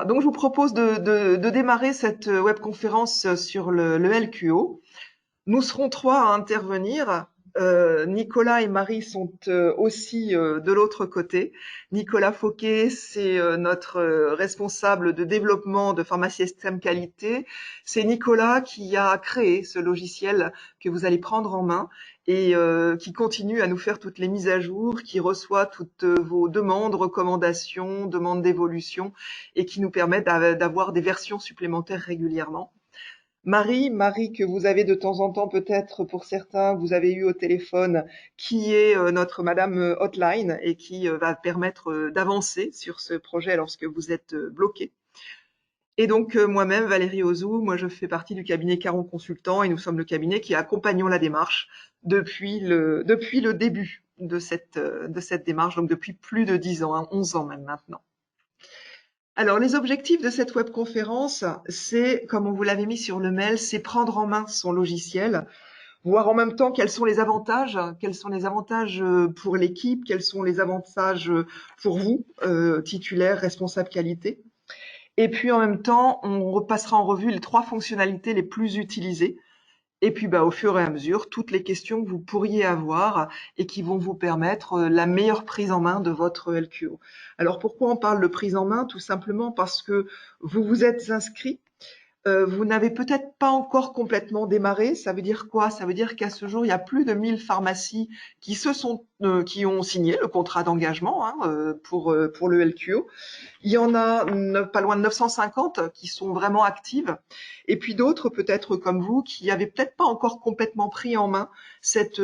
Donc, je vous propose de démarrer cette webconférence sur le LQO. Nous serons trois à intervenir. Nicolas et Marie sont aussi de l'autre côté. Nicolas Fauquet, c'est notre responsable de développement de pharmacie système qualité. C'est Nicolas qui a créé ce logiciel que vous allez prendre en main et qui continue à nous faire toutes les mises à jour, qui reçoit toutes vos demandes, recommandations, demandes d'évolution et qui nous permet d'avoir des versions supplémentaires régulièrement. Marie que vous avez de temps en temps peut-être pour certains, vous avez eu au téléphone, qui est notre Madame Hotline et qui va permettre d'avancer sur ce projet lorsque vous êtes bloqué. Et donc moi-même, Valérie Ozou, moi je fais partie du cabinet Caron Consultant et nous sommes le cabinet qui accompagnons la démarche depuis le début de cette démarche, donc depuis plus de 10 ans, 11 ans même maintenant. Alors, les objectifs de cette webconférence, c'est, comme on vous l'avait mis sur le mail, c'est prendre en main son logiciel, voir en même temps quels sont les avantages pour l'équipe, quels sont les avantages pour vous, titulaires, responsables qualité. Et puis, en même temps, on repassera en revue les 3 fonctionnalités les plus utilisées. Et puis, au fur et à mesure, toutes les questions que vous pourriez avoir et qui vont vous permettre la meilleure prise en main de votre LQO. Alors, pourquoi on parle de prise en main? Tout simplement parce que vous vous êtes inscrit. Vous n'avez peut-être pas encore complètement démarré. Ça veut dire quoi? Ça veut dire qu'à ce jour, il y a plus de 1000 pharmacies qui qui ont signé le contrat d'engagement pour le LQO. Il y en a pas loin de 950 qui sont vraiment actives. Et puis d'autres, peut-être comme vous, qui n'avaient peut-être pas encore complètement pris en main cette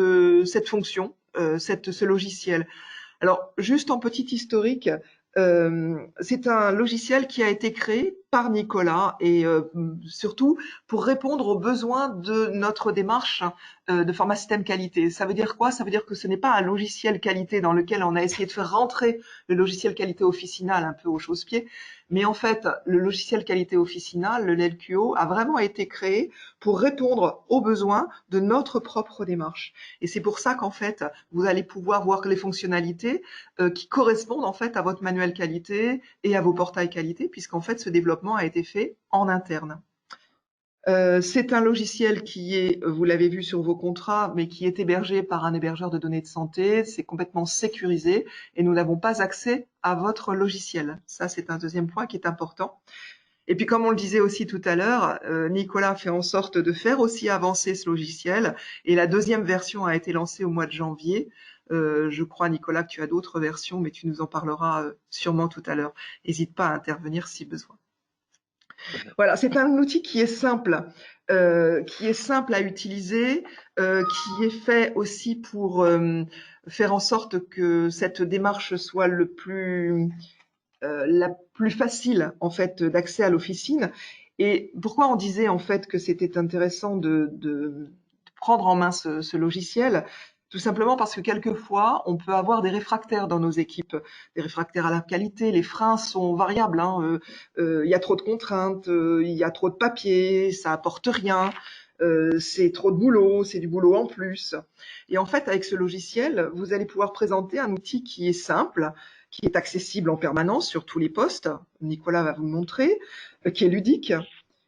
fonction, ce logiciel. Alors, juste en petit historique, c'est un logiciel qui a été créé par Nicolas et surtout pour répondre aux besoins de notre démarche de format système qualité. Ça veut dire quoi? Ça veut dire que ce n'est pas un logiciel qualité dans lequel on a essayé de faire rentrer le logiciel qualité officinal un peu au chausse-pied, mais en fait, le logiciel qualité officinal, le LQO, a vraiment été créé pour répondre aux besoins de notre propre démarche. Et c'est pour ça qu'en fait, vous allez pouvoir voir les fonctionnalités qui correspondent en fait à votre manuel qualité et à vos portails qualité, puisqu'en fait, ce développement a été fait en interne. C'est un logiciel qui est, vous l'avez vu sur vos contrats, mais qui est hébergé par un hébergeur de données de santé. C'est complètement sécurisé et nous n'avons pas accès à votre logiciel. Ça, c'est un deuxième point qui est important. Et puis, comme on le disait aussi tout à l'heure, Nicolas fait en sorte de faire aussi avancer ce logiciel. Et la deuxième version a été lancée au mois de janvier. Je crois, Nicolas, que tu as d'autres versions, mais tu nous en parleras sûrement tout à l'heure. N'hésite pas à intervenir si besoin. Voilà, c'est un outil qui est simple à utiliser, qui est fait aussi pour faire en sorte que cette démarche soit la plus facile en fait d'accès à l'officine. Et pourquoi on disait en fait que c'était intéressant de prendre en main ce logiciel? Tout simplement parce que quelquefois, on peut avoir des réfractaires dans nos équipes, des réfractaires à la qualité. Les freins sont variables. Il y a trop de contraintes, il y a trop de papier, ça apporte rien. C'est trop de boulot, c'est du boulot en plus. Et en fait, avec ce logiciel, vous allez pouvoir présenter un outil qui est simple, qui est accessible en permanence sur tous les postes. Nicolas va vous le montrer, qui est ludique,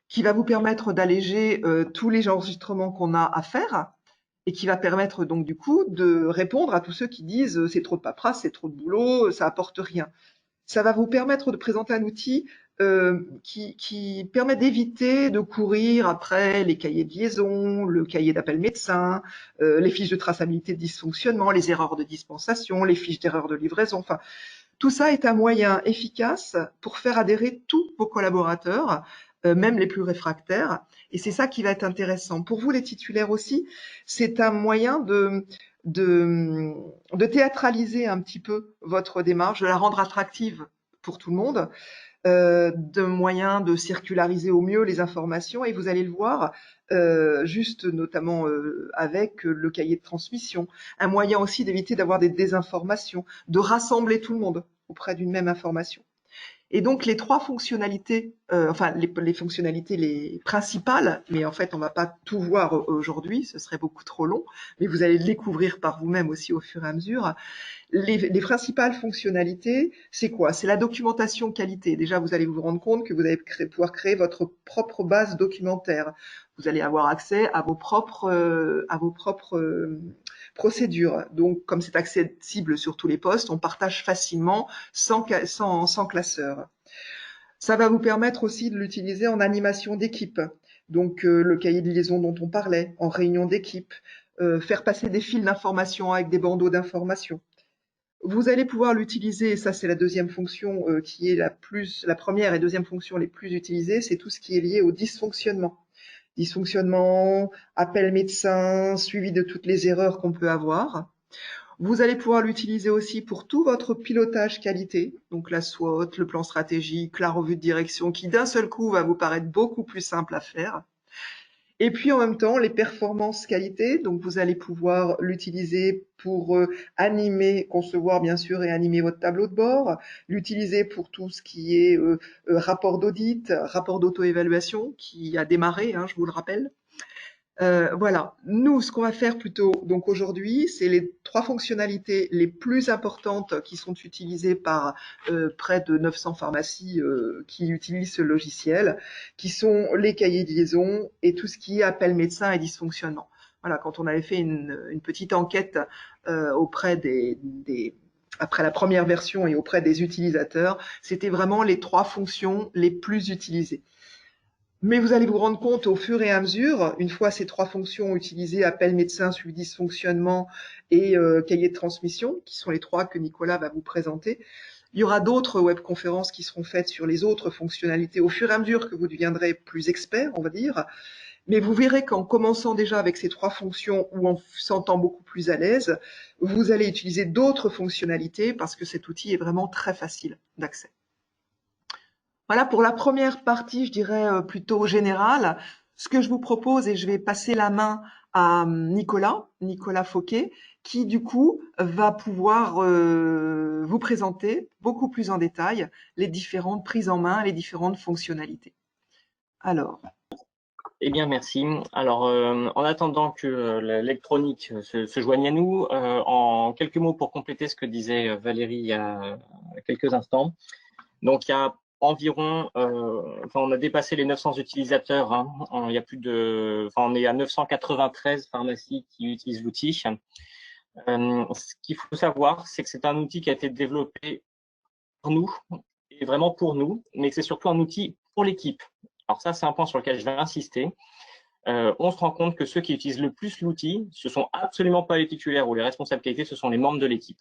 qui va vous permettre d'alléger tous les enregistrements qu'on a à faire et qui va permettre donc du coup de répondre à tous ceux qui disent c'est trop de paperasse, c'est trop de boulot, ça apporte rien. Ça va vous permettre de présenter un outil qui permet d'éviter de courir après les cahiers de liaison, le cahier d'appel médecin, les fiches de traçabilité de dysfonctionnement, les erreurs de dispensation, les fiches d'erreur de livraison. Enfin, tout ça est un moyen efficace pour faire adhérer tous vos collaborateurs, même les plus réfractaires. Et c'est ça qui va être intéressant. Pour vous, les titulaires aussi, c'est un moyen de théâtraliser un petit peu votre démarche, de la rendre attractive pour tout le monde, de moyens de circulariser au mieux les informations. Et vous allez le voir, juste notamment avec le cahier de transmission, un moyen aussi d'éviter d'avoir des désinformations, de rassembler tout le monde auprès d'une même information. Et donc les trois fonctionnalités, enfin les fonctionnalités les principales, mais en fait on va pas tout voir aujourd'hui, ce serait beaucoup trop long, mais vous allez le découvrir par vous-même aussi au fur et à mesure. Les principales fonctionnalités, c'est quoi? C'est la documentation qualité. Déjà, vous allez vous rendre compte que vous allez pouvoir créer votre propre base documentaire. Vous allez avoir accès à vos propres procédures. Donc, comme c'est accessible sur tous les postes, on partage facilement sans classeur. Ça va vous permettre aussi de l'utiliser en animation d'équipe. Donc, le cahier de liaison dont on parlait, en réunion d'équipe, faire passer des fils d'information avec des bandeaux d'information. Vous allez pouvoir l'utiliser, et ça c'est la deuxième fonction qui est la première et deuxième fonction les plus utilisées, c'est tout ce qui est lié au dysfonctionnement. Dysfonctionnement, appel médecin, suivi de toutes les erreurs qu'on peut avoir. Vous allez pouvoir l'utiliser aussi pour tout votre pilotage qualité, donc la SWOT, le plan stratégique, la revue de direction, qui d'un seul coup va vous paraître beaucoup plus simple à faire. Et puis en même temps, les performances qualité, donc vous allez pouvoir l'utiliser pour animer, concevoir bien sûr et animer votre tableau de bord, l'utiliser pour tout ce qui est rapport d'audit, rapport d'auto-évaluation qui a démarré, hein, je vous le rappelle. Voilà, nous, ce qu'on va faire plutôt donc aujourd'hui, c'est les trois fonctionnalités les plus importantes qui sont utilisées par près de 900 pharmacies qui utilisent ce logiciel, qui sont les cahiers de liaison et tout ce qui est appel médecin et dysfonctionnement. Voilà, quand on avait fait une petite enquête auprès après la première version et auprès des utilisateurs, c'était vraiment les trois fonctions les plus utilisées. Mais vous allez vous rendre compte au fur et à mesure, une fois ces trois fonctions utilisées, appel médecin, suivi dysfonctionnement et cahier de transmission, qui sont les trois que Nicolas va vous présenter, il y aura d'autres webconférences qui seront faites sur les autres fonctionnalités au fur et à mesure que vous deviendrez plus expert, on va dire. Mais vous verrez qu'en commençant déjà avec ces trois fonctions ou en vous sentant beaucoup plus à l'aise, vous allez utiliser d'autres fonctionnalités parce que cet outil est vraiment très facile d'accès. Voilà pour la première partie, je dirais plutôt générale. Ce que je vous propose, et je vais passer la main à Nicolas Fauquet, qui du coup va pouvoir vous présenter beaucoup plus en détail les différentes prises en main, les différentes fonctionnalités. Alors, Eh bien, merci. Alors, en attendant que l'électronique se joigne à nous, en quelques mots pour compléter ce que disait Valérie il y a quelques instants. Donc, il y a environ, enfin, on a dépassé les 900 utilisateurs. Hein. Il y a plus de, enfin, on est à 993 pharmacies qui utilisent l'outil. Ce qu'il faut savoir, c'est que c'est un outil qui a été développé pour nous et vraiment pour nous, mais que c'est surtout un outil pour l'équipe. Alors ça, c'est un point sur lequel je vais insister. On se rend compte que ceux qui utilisent le plus l'outil, ce sont absolument pas les titulaires ou les responsables qualité, ce sont les membres de l'équipe.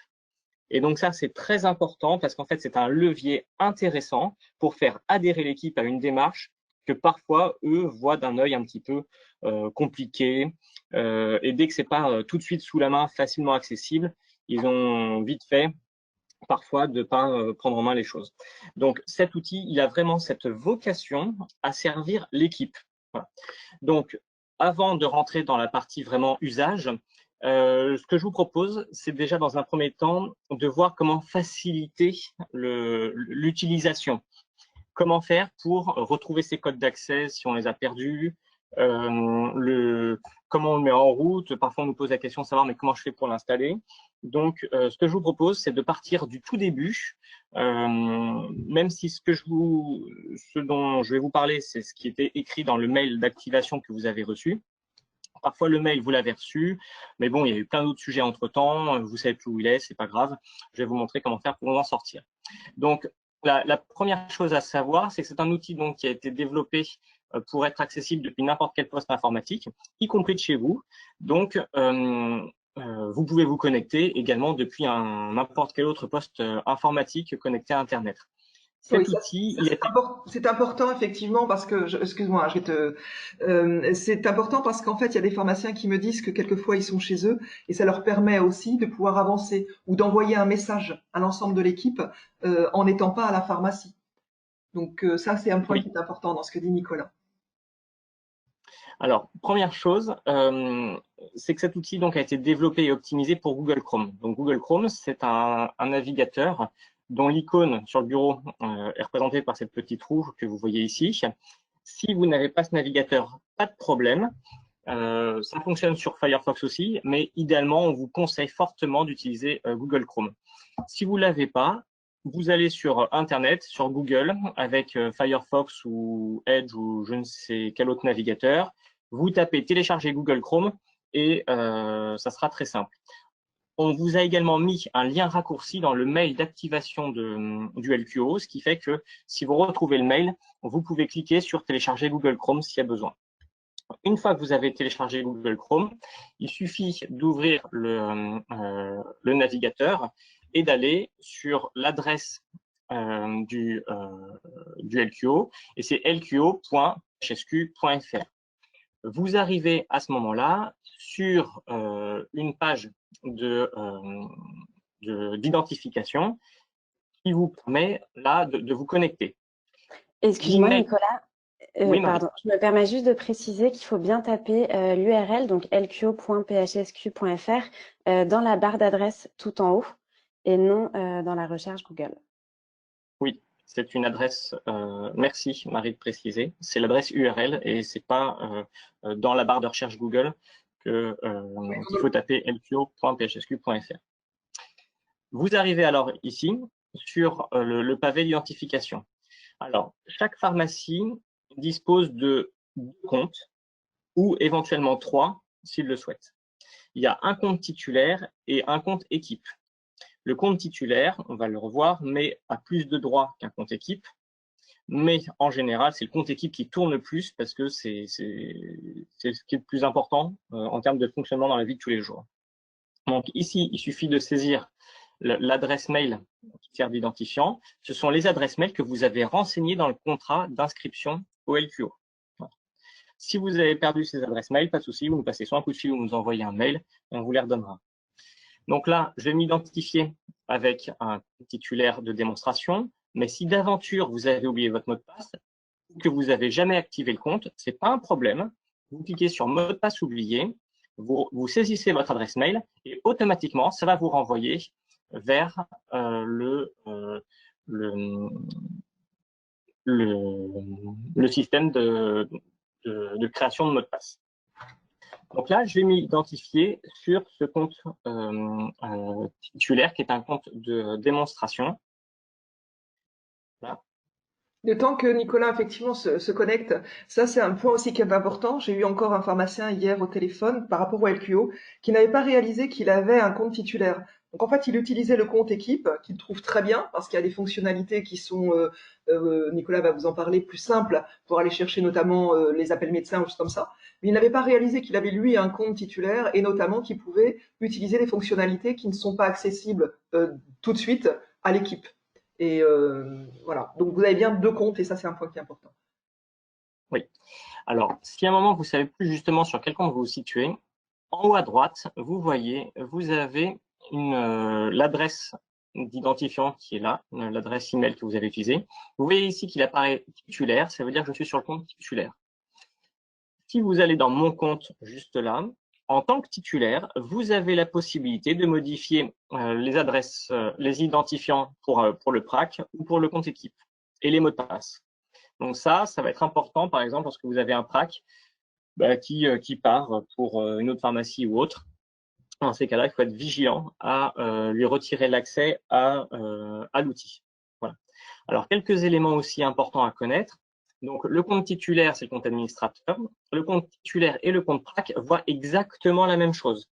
Et donc ça, c'est très important parce qu'en fait, c'est un levier intéressant pour faire adhérer l'équipe à une démarche que parfois, eux, voient d'un œil un petit peu compliqué. Et dès que c'est pas tout de suite sous la main, facilement accessible, ils ont vite fait parfois de pas prendre en main les choses. Donc cet outil, il a vraiment cette vocation à servir l'équipe. Voilà. Donc, avant de rentrer dans la partie vraiment usage, ce que je vous propose, c'est déjà dans un premier temps de voir comment faciliter l'utilisation. Comment faire pour retrouver ces codes d'accès si on les a perdus, comment on le met en route. Parfois, on nous pose la question de savoir mais comment je fais pour l'installer. Donc, ce que je vous propose, c'est de partir du tout début, même si ce dont je vais vous parler, c'est ce qui était écrit dans le mail d'activation que vous avez reçu. Parfois, le mail, vous l'avez reçu, mais bon, il y a eu plein d'autres sujets entre-temps. Vous savez plus où il est, c'est pas grave. Je vais vous montrer comment faire pour en sortir. Donc, la première chose à savoir, c'est que c'est un outil donc, qui a été développé pour être accessible depuis n'importe quel poste informatique, y compris de chez vous. Donc, vous pouvez vous connecter également depuis n'importe quel autre poste informatique connecté à Internet. oui, Cet outil, c'est important effectivement parce que, excuse-moi, c'est important parce qu'en fait, il y a des pharmaciens qui me disent que quelquefois ils sont chez eux et ça leur permet aussi de pouvoir avancer ou d'envoyer un message à l'ensemble de l'équipe en n'étant pas à la pharmacie. Donc ça, c'est un point oui. qui est important dans ce que dit Nicolas. Alors, première chose, c'est que cet outil donc, a été développé et optimisé pour Google Chrome. Donc, Google Chrome, c'est un navigateur dont l'icône sur le bureau est représentée par cette petite roue que vous voyez ici. Si vous n'avez pas ce navigateur, pas de problème. Ça fonctionne sur Firefox aussi, mais idéalement, on vous conseille fortement d'utiliser Google Chrome. Si vous ne l'avez pas, vous allez sur Internet, sur Google, avec Firefox ou Edge ou je ne sais quel autre navigateur. Vous tapez télécharger Google Chrome et ça sera très simple. On vous a également mis un lien raccourci dans le mail d'activation du LQO, ce qui fait que si vous retrouvez le mail, vous pouvez cliquer sur télécharger Google Chrome s'il y a besoin. Une fois que vous avez téléchargé Google Chrome, il suffit d'ouvrir le navigateur et d'aller sur l'adresse du LQO, et c'est lqo.hsq.fr. Vous arrivez à ce moment-là sur une page d'identification qui vous permet là de vous connecter. Excuse-moi, Nicolas. Oui, pardon, je me permets juste de préciser qu'il faut bien taper l'URL, donc lqo.phsq.fr, dans la barre d'adresse tout en haut et non dans la recherche Google. Oui, c'est une adresse, merci Marie de préciser, c'est l'adresse URL et c'est pas dans la barre de recherche Google qu'il faut taper lqo.phsq.fr. Vous arrivez alors ici sur le pavé d'identification. Alors, chaque pharmacie dispose de 2 comptes ou éventuellement 3 s'il le souhaite. Il y a un compte titulaire et un compte équipe. Le compte titulaire, on va le revoir, mais a plus de droits qu'un compte équipe. Mais en général, c'est le compte équipe qui tourne le plus parce que c'est ce qui est le plus important en termes de fonctionnement dans la vie de tous les jours. Donc ici, il suffit de saisir l'adresse mail qui sert d'identifiant. Ce sont les adresses mail que vous avez renseignées dans le contrat d'inscription au LQO. Voilà. Si vous avez perdu ces adresses mail, pas de souci, vous nous passez soit un coup de fil ou nous envoyez un mail et on vous les redonnera. Donc là, je vais m'identifier avec un titulaire de démonstration, mais si d'aventure vous avez oublié votre mot de passe ou que vous n'avez jamais activé le compte, ce n'est pas un problème. Vous cliquez sur mot de passe oublié, vous saisissez votre adresse mail et automatiquement, ça va vous renvoyer vers le système de création de mot de passe. Donc là, je vais m'identifier sur ce compte titulaire qui est un compte de démonstration. Là. Le temps que Nicolas effectivement se connecte, ça c'est un point aussi qui est important. J'ai eu encore un pharmacien hier au téléphone par rapport au LQO qui n'avait pas réalisé qu'il avait un compte titulaire. Donc en fait, il utilisait le compte équipe qu'il trouve très bien parce qu'il y a des fonctionnalités qui sont, Nicolas va vous en parler, plus simples pour aller chercher notamment les appels médecins ou choses comme ça. Mais il n'avait pas réalisé qu'il avait lui un compte titulaire et notamment qu'il pouvait utiliser des fonctionnalités qui ne sont pas accessibles tout de suite à l'équipe. Et voilà. Donc vous avez bien 2 comptes et ça c'est un point qui est important. Oui. Alors, si à un moment vous ne savez plus justement sur quel compte vous vous situez, en haut à droite, vous voyez, vous avez l'adresse d'identifiant qui est là, l'adresse email que vous avez utilisée. Vous voyez ici qu'il apparaît titulaire, ça veut dire que je suis sur le compte titulaire. Si vous allez dans mon compte juste là, en tant que titulaire, vous avez la possibilité de modifier les adresses, les identifiants pour le PRAC ou pour le compte équipe et les mots de passe. Donc ça va être important, par exemple, lorsque vous avez un PRAC qui part pour une autre pharmacie ou autre. Dans ces cas-là, il faut être vigilant à lui retirer l'accès à l'outil. Voilà. Alors, quelques éléments aussi importants à connaître. Donc, le compte titulaire, c'est le compte administrateur. Le compte titulaire et le compte PRAC voient exactement la même chose.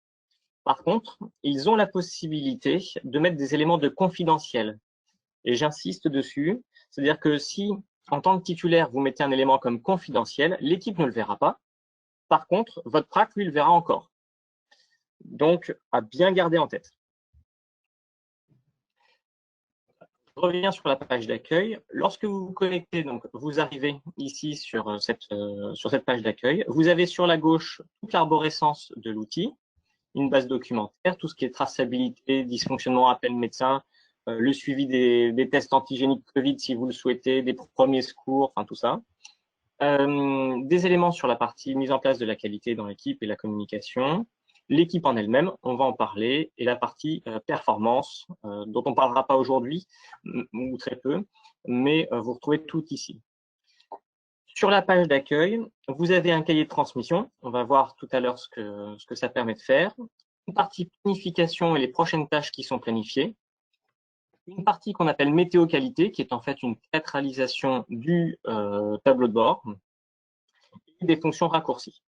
Par contre, ils ont la possibilité de mettre des éléments de confidentiel. Et j'insiste dessus. C'est-à-dire que si, en tant que titulaire, vous mettez un élément comme confidentiel, l'équipe ne le verra pas. Par contre, votre PRAC, lui, le verra encore. Donc, à bien garder en tête. Je reviens sur la page d'accueil. Lorsque vous vous connectez, donc, vous arrivez ici sur cette page d'accueil. Vous avez sur la gauche toute l'arborescence de l'outil, une base documentaire, tout ce qui est traçabilité, dysfonctionnement, appel médecin, le suivi des tests antigéniques Covid si vous le souhaitez, des premiers secours, enfin tout ça. Des éléments sur la partie mise en place de la qualité dans l'équipe et la communication. L'équipe en elle-même, on va en parler, et la partie performance, dont on ne parlera pas aujourd'hui, ou très peu, mais vous retrouvez tout ici. Sur la page d'accueil, vous avez un cahier de transmission. On va voir tout à l'heure ce que ça permet de faire. Une partie planification et les prochaines tâches qui sont planifiées. Une partie qu'on appelle météo qualité, qui est en fait une théâtralisation du tableau de bord. Et des fonctions raccourcies.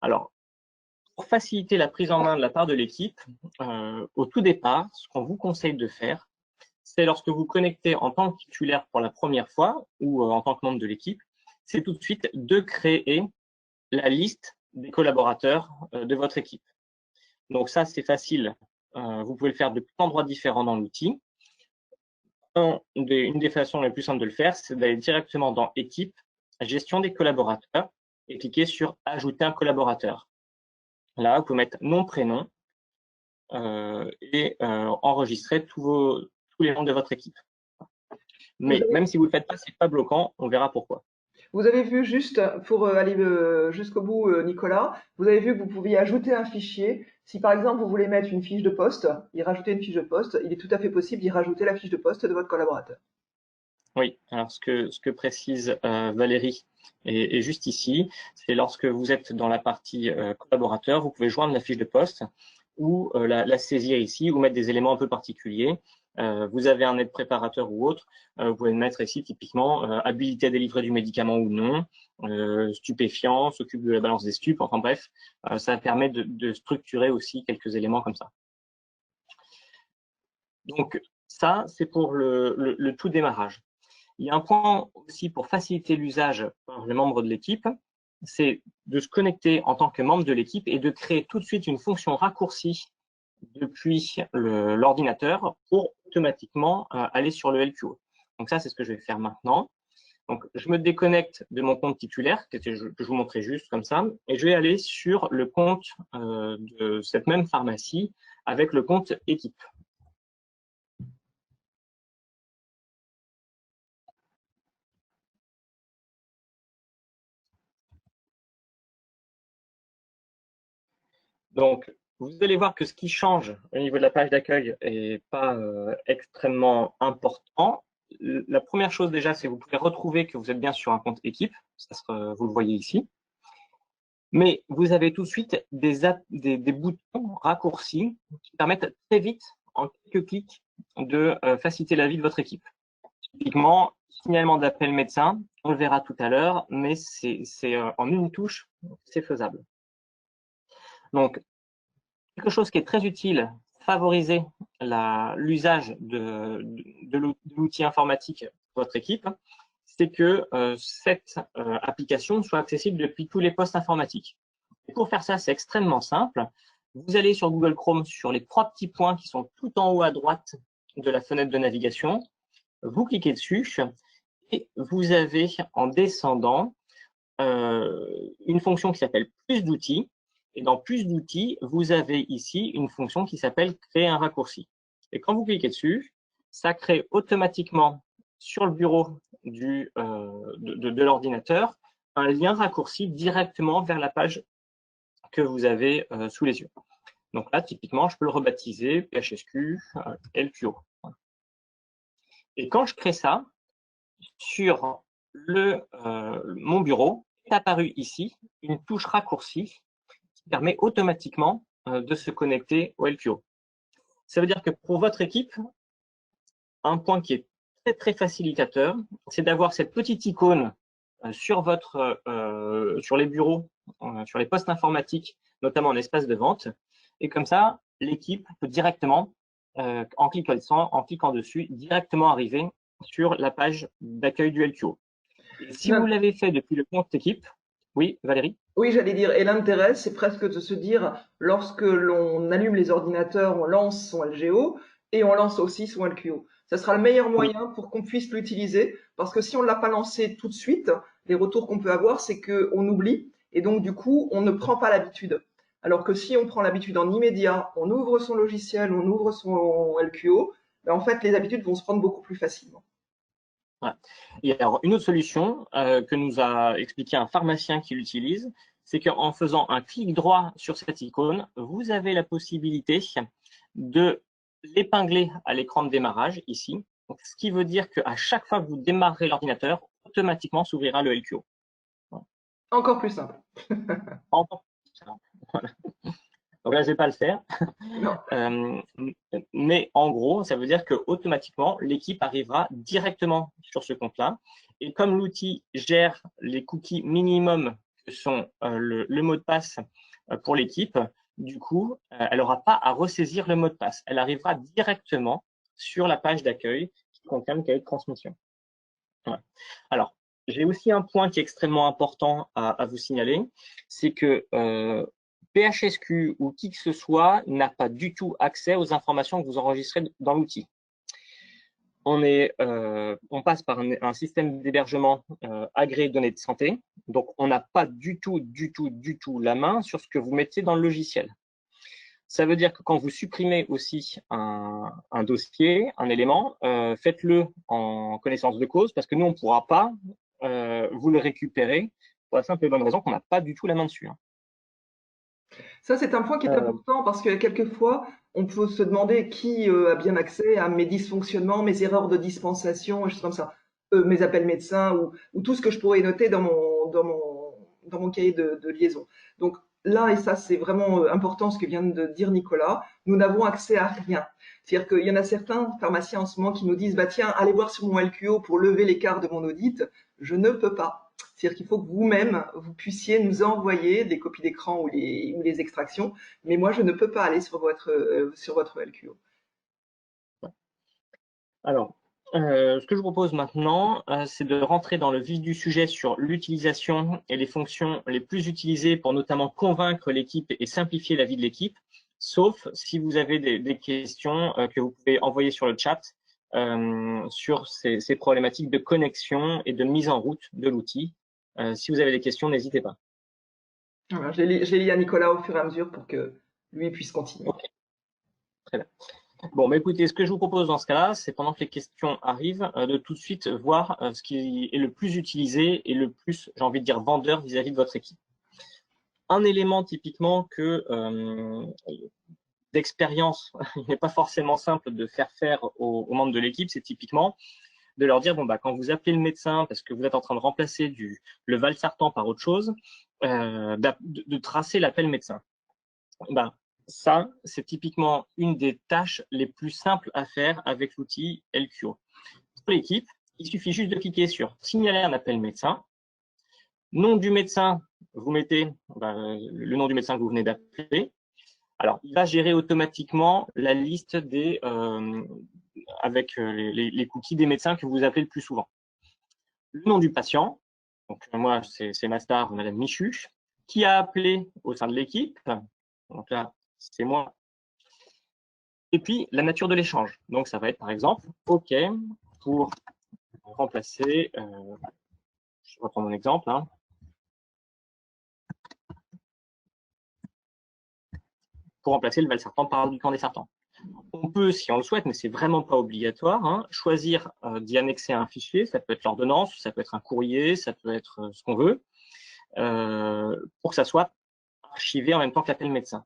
Alors, pour faciliter la prise en main de la part de l'équipe, au tout départ, ce qu'on vous conseille de faire, c'est lorsque vous connectez en tant que titulaire pour la première fois ou en tant que membre de l'équipe, c'est tout de suite de créer la liste des collaborateurs de votre équipe. Donc ça, c'est facile. Vous pouvez le faire de plein d'endroits différents dans l'outil. Une des façons les plus simples de le faire, c'est d'aller directement dans Équipe, Gestion des collaborateurs, et cliquer sur Ajouter un collaborateur. Là, vous pouvez mettre nom, prénom et enregistrer tous les membres de votre équipe. Mais même si vous ne le faites pas, ce n'est pas bloquant, on verra pourquoi. Vous avez vu juste, pour aller jusqu'au bout, Nicolas, vous avez vu que vous pouviez ajouter un fichier. Si par exemple vous voulez mettre une fiche de poste, y rajouter une fiche de poste, il est tout à fait possible d'y rajouter la fiche de poste de votre collaborateur. Oui, alors ce que précise Valérie est juste ici, c'est lorsque vous êtes dans la partie collaborateur, vous pouvez joindre la fiche de poste ou la saisir ici ou mettre des éléments un peu particuliers. Vous avez un aide préparateur ou autre, vous pouvez le mettre ici typiquement habilité à délivrer du médicament ou non, stupéfiant, s'occupe de la balance des stupes, enfin bref, ça permet de structurer aussi quelques éléments comme ça. Donc ça, c'est pour le tout démarrage. Il y a un point aussi pour faciliter l'usage par les membres de l'équipe, c'est de se connecter en tant que membre de l'équipe et de créer tout de suite une fonction raccourcie depuis l'ordinateur pour automatiquement aller sur le LQO. Donc ça, c'est ce que je vais faire maintenant. Donc, je me déconnecte de mon compte titulaire, que je vous montrais juste comme ça, et je vais aller sur le compte de cette même pharmacie avec le compte équipe. Donc, vous allez voir que ce qui change au niveau de la page d'accueil n'est pas extrêmement important. La première chose déjà, c'est que vous pouvez retrouver que vous êtes bien sur un compte équipe. Vous le voyez ici. Mais vous avez tout de suite des boutons raccourcis qui permettent très vite, en quelques clics, de faciliter la vie de votre équipe. Typiquement, signalement d'appel médecin, on le verra tout à l'heure, mais c'est en une touche, c'est faisable. Donc, quelque chose qui est très utile, favoriser l'usage de l'outil informatique de votre équipe, c'est que cette application soit accessible depuis tous les postes informatiques. Et pour faire ça, c'est extrêmement simple. Vous allez sur Google Chrome sur les 3 petits points qui sont tout en haut à droite de la fenêtre de navigation. Vous cliquez dessus et vous avez en descendant une fonction qui s'appelle plus d'outils. Et dans plus d'outils, vous avez ici une fonction qui s'appelle créer un raccourci. Et quand vous cliquez dessus, ça crée automatiquement sur le bureau de l'ordinateur un lien raccourci directement vers la page que vous avez sous les yeux. Donc là, typiquement, je peux le rebaptiser PHSQ LQO. Et quand je crée ça, sur mon bureau, est apparue ici une touche raccourci qui permet automatiquement de se connecter au LQO. Ça veut dire que pour votre équipe, un point qui est très, très facilitateur, c'est d'avoir cette petite icône sur les bureaux, sur les postes informatiques, notamment en espace de vente. Et comme ça, l'équipe peut directement, en cliquant dessus, directement arriver sur la page d'accueil du LQO. Et si vous l'avez fait depuis le compte équipe, oui, Valérie? Oui, j'allais dire, et l'intérêt, c'est presque de se dire, lorsque l'on allume les ordinateurs, on lance son LGO et on lance aussi son LQO. Ça sera le meilleur moyen pour qu'on puisse l'utiliser, parce que si on ne l'a pas lancé tout de suite, les retours qu'on peut avoir, c'est qu'on oublie, et donc du coup, on ne prend pas l'habitude. Alors que si on prend l'habitude en immédiat, on ouvre son logiciel, on ouvre son LQO, ben en fait, les habitudes vont se prendre beaucoup plus facilement. Ouais. Et alors, une autre solution que nous a expliqué un pharmacien qui l'utilise, c'est qu'en faisant un clic droit sur cette icône, vous avez la possibilité de l'épingler à l'écran de démarrage ici. Donc, ce qui veut dire qu'à chaque fois que vous démarrerez l'ordinateur, automatiquement s'ouvrira le LQO. Encore plus simple. Encore plus simple. Voilà. Donc là, je ne vais pas le faire. Mais en gros, ça veut dire qu'automatiquement, l'équipe arrivera directement sur ce compte-là. Et comme l'outil gère les cookies minimum que sont le mot de passe pour l'équipe, du coup, elle n'aura pas à ressaisir le mot de passe. Elle arrivera directement sur la page d'accueil qui contient le cahier de transmission. Ouais. Alors, j'ai aussi un point qui est extrêmement important à vous signaler, c'est que PHSQ ou qui que ce soit n'a pas du tout accès aux informations que vous enregistrez dans l'outil. On passe par un système d'hébergement agréé de données de santé, donc on n'a pas du tout la main sur ce que vous mettez dans le logiciel. Ça veut dire que quand vous supprimez aussi un dossier, un élément, faites-le en connaissance de cause, parce que nous, on ne pourra pas vous le récupérer pour la simple et bonne raison qu'on n'a pas du tout la main dessus. Hein. Ça, c'est un point qui est important parce que quelquefois, on peut se demander qui a bien accès à mes dysfonctionnements, mes erreurs de dispensation, choses comme ça, mes appels médecins ou tout ce que je pourrais noter dans mon cahier de liaison. Donc là, et ça, c'est vraiment important ce que vient de dire Nicolas, nous n'avons accès à rien. C'est-à-dire qu'il y en a certains pharmaciens en ce moment qui nous disent, bah tiens, allez voir sur mon LQO pour lever l'écart de mon audit. Je ne peux pas. C'est-à-dire qu'il faut que vous-même, vous puissiez nous envoyer des copies d'écran ou les extractions, mais moi, je ne peux pas aller sur votre LQO. Alors, ce que je vous propose maintenant, c'est de rentrer dans le vif du sujet sur l'utilisation et les fonctions les plus utilisées pour notamment convaincre l'équipe et simplifier la vie de l'équipe, sauf si vous avez des questions que vous pouvez envoyer sur le chat sur ces problématiques de connexion et de mise en route de l'outil. Si vous avez des questions, n'hésitez pas. Voilà, je l'ai lié à Nicolas au fur et à mesure pour que lui puisse continuer. Okay. Très bien. Bon, mais écoutez, ce que je vous propose dans ce cas-là, c'est pendant que les questions arrivent, de tout de suite voir ce qui est le plus utilisé et le plus, j'ai envie de dire, vendeur vis-à-vis de votre équipe. Un élément typiquement que d'expérience, il n'est pas forcément simple de faire aux membres de l'équipe, c'est typiquement de leur dire, bon, bah, quand vous appelez le médecin parce que vous êtes en train de remplacer le valsartan par autre chose, de tracer l'appel médecin. Bah, ça, c'est typiquement une des tâches les plus simples à faire avec l'outil LQO. Pour l'équipe, il suffit juste de cliquer sur « Signaler un appel médecin ». Nom du médecin, vous mettez le nom du médecin que vous venez d'appeler. Alors, il va gérer automatiquement la liste avec les cookies des médecins que vous appelez le plus souvent. Le nom du patient, donc moi, c'est ma star, Madame Michu, qui a appelé au sein de l'équipe. Donc là, c'est moi. Et puis, la nature de l'échange. Donc, ça va être, par exemple, OK pour remplacer, je reprends mon exemple. Hein. Pour remplacer le valsartan par du candesartan. On peut, si on le souhaite, mais c'est vraiment pas obligatoire, hein, choisir d'y annexer un fichier. Ça peut être l'ordonnance, ça peut être un courrier, ça peut être ce qu'on veut, pour que ça soit archivé en même temps que l'appel médecin.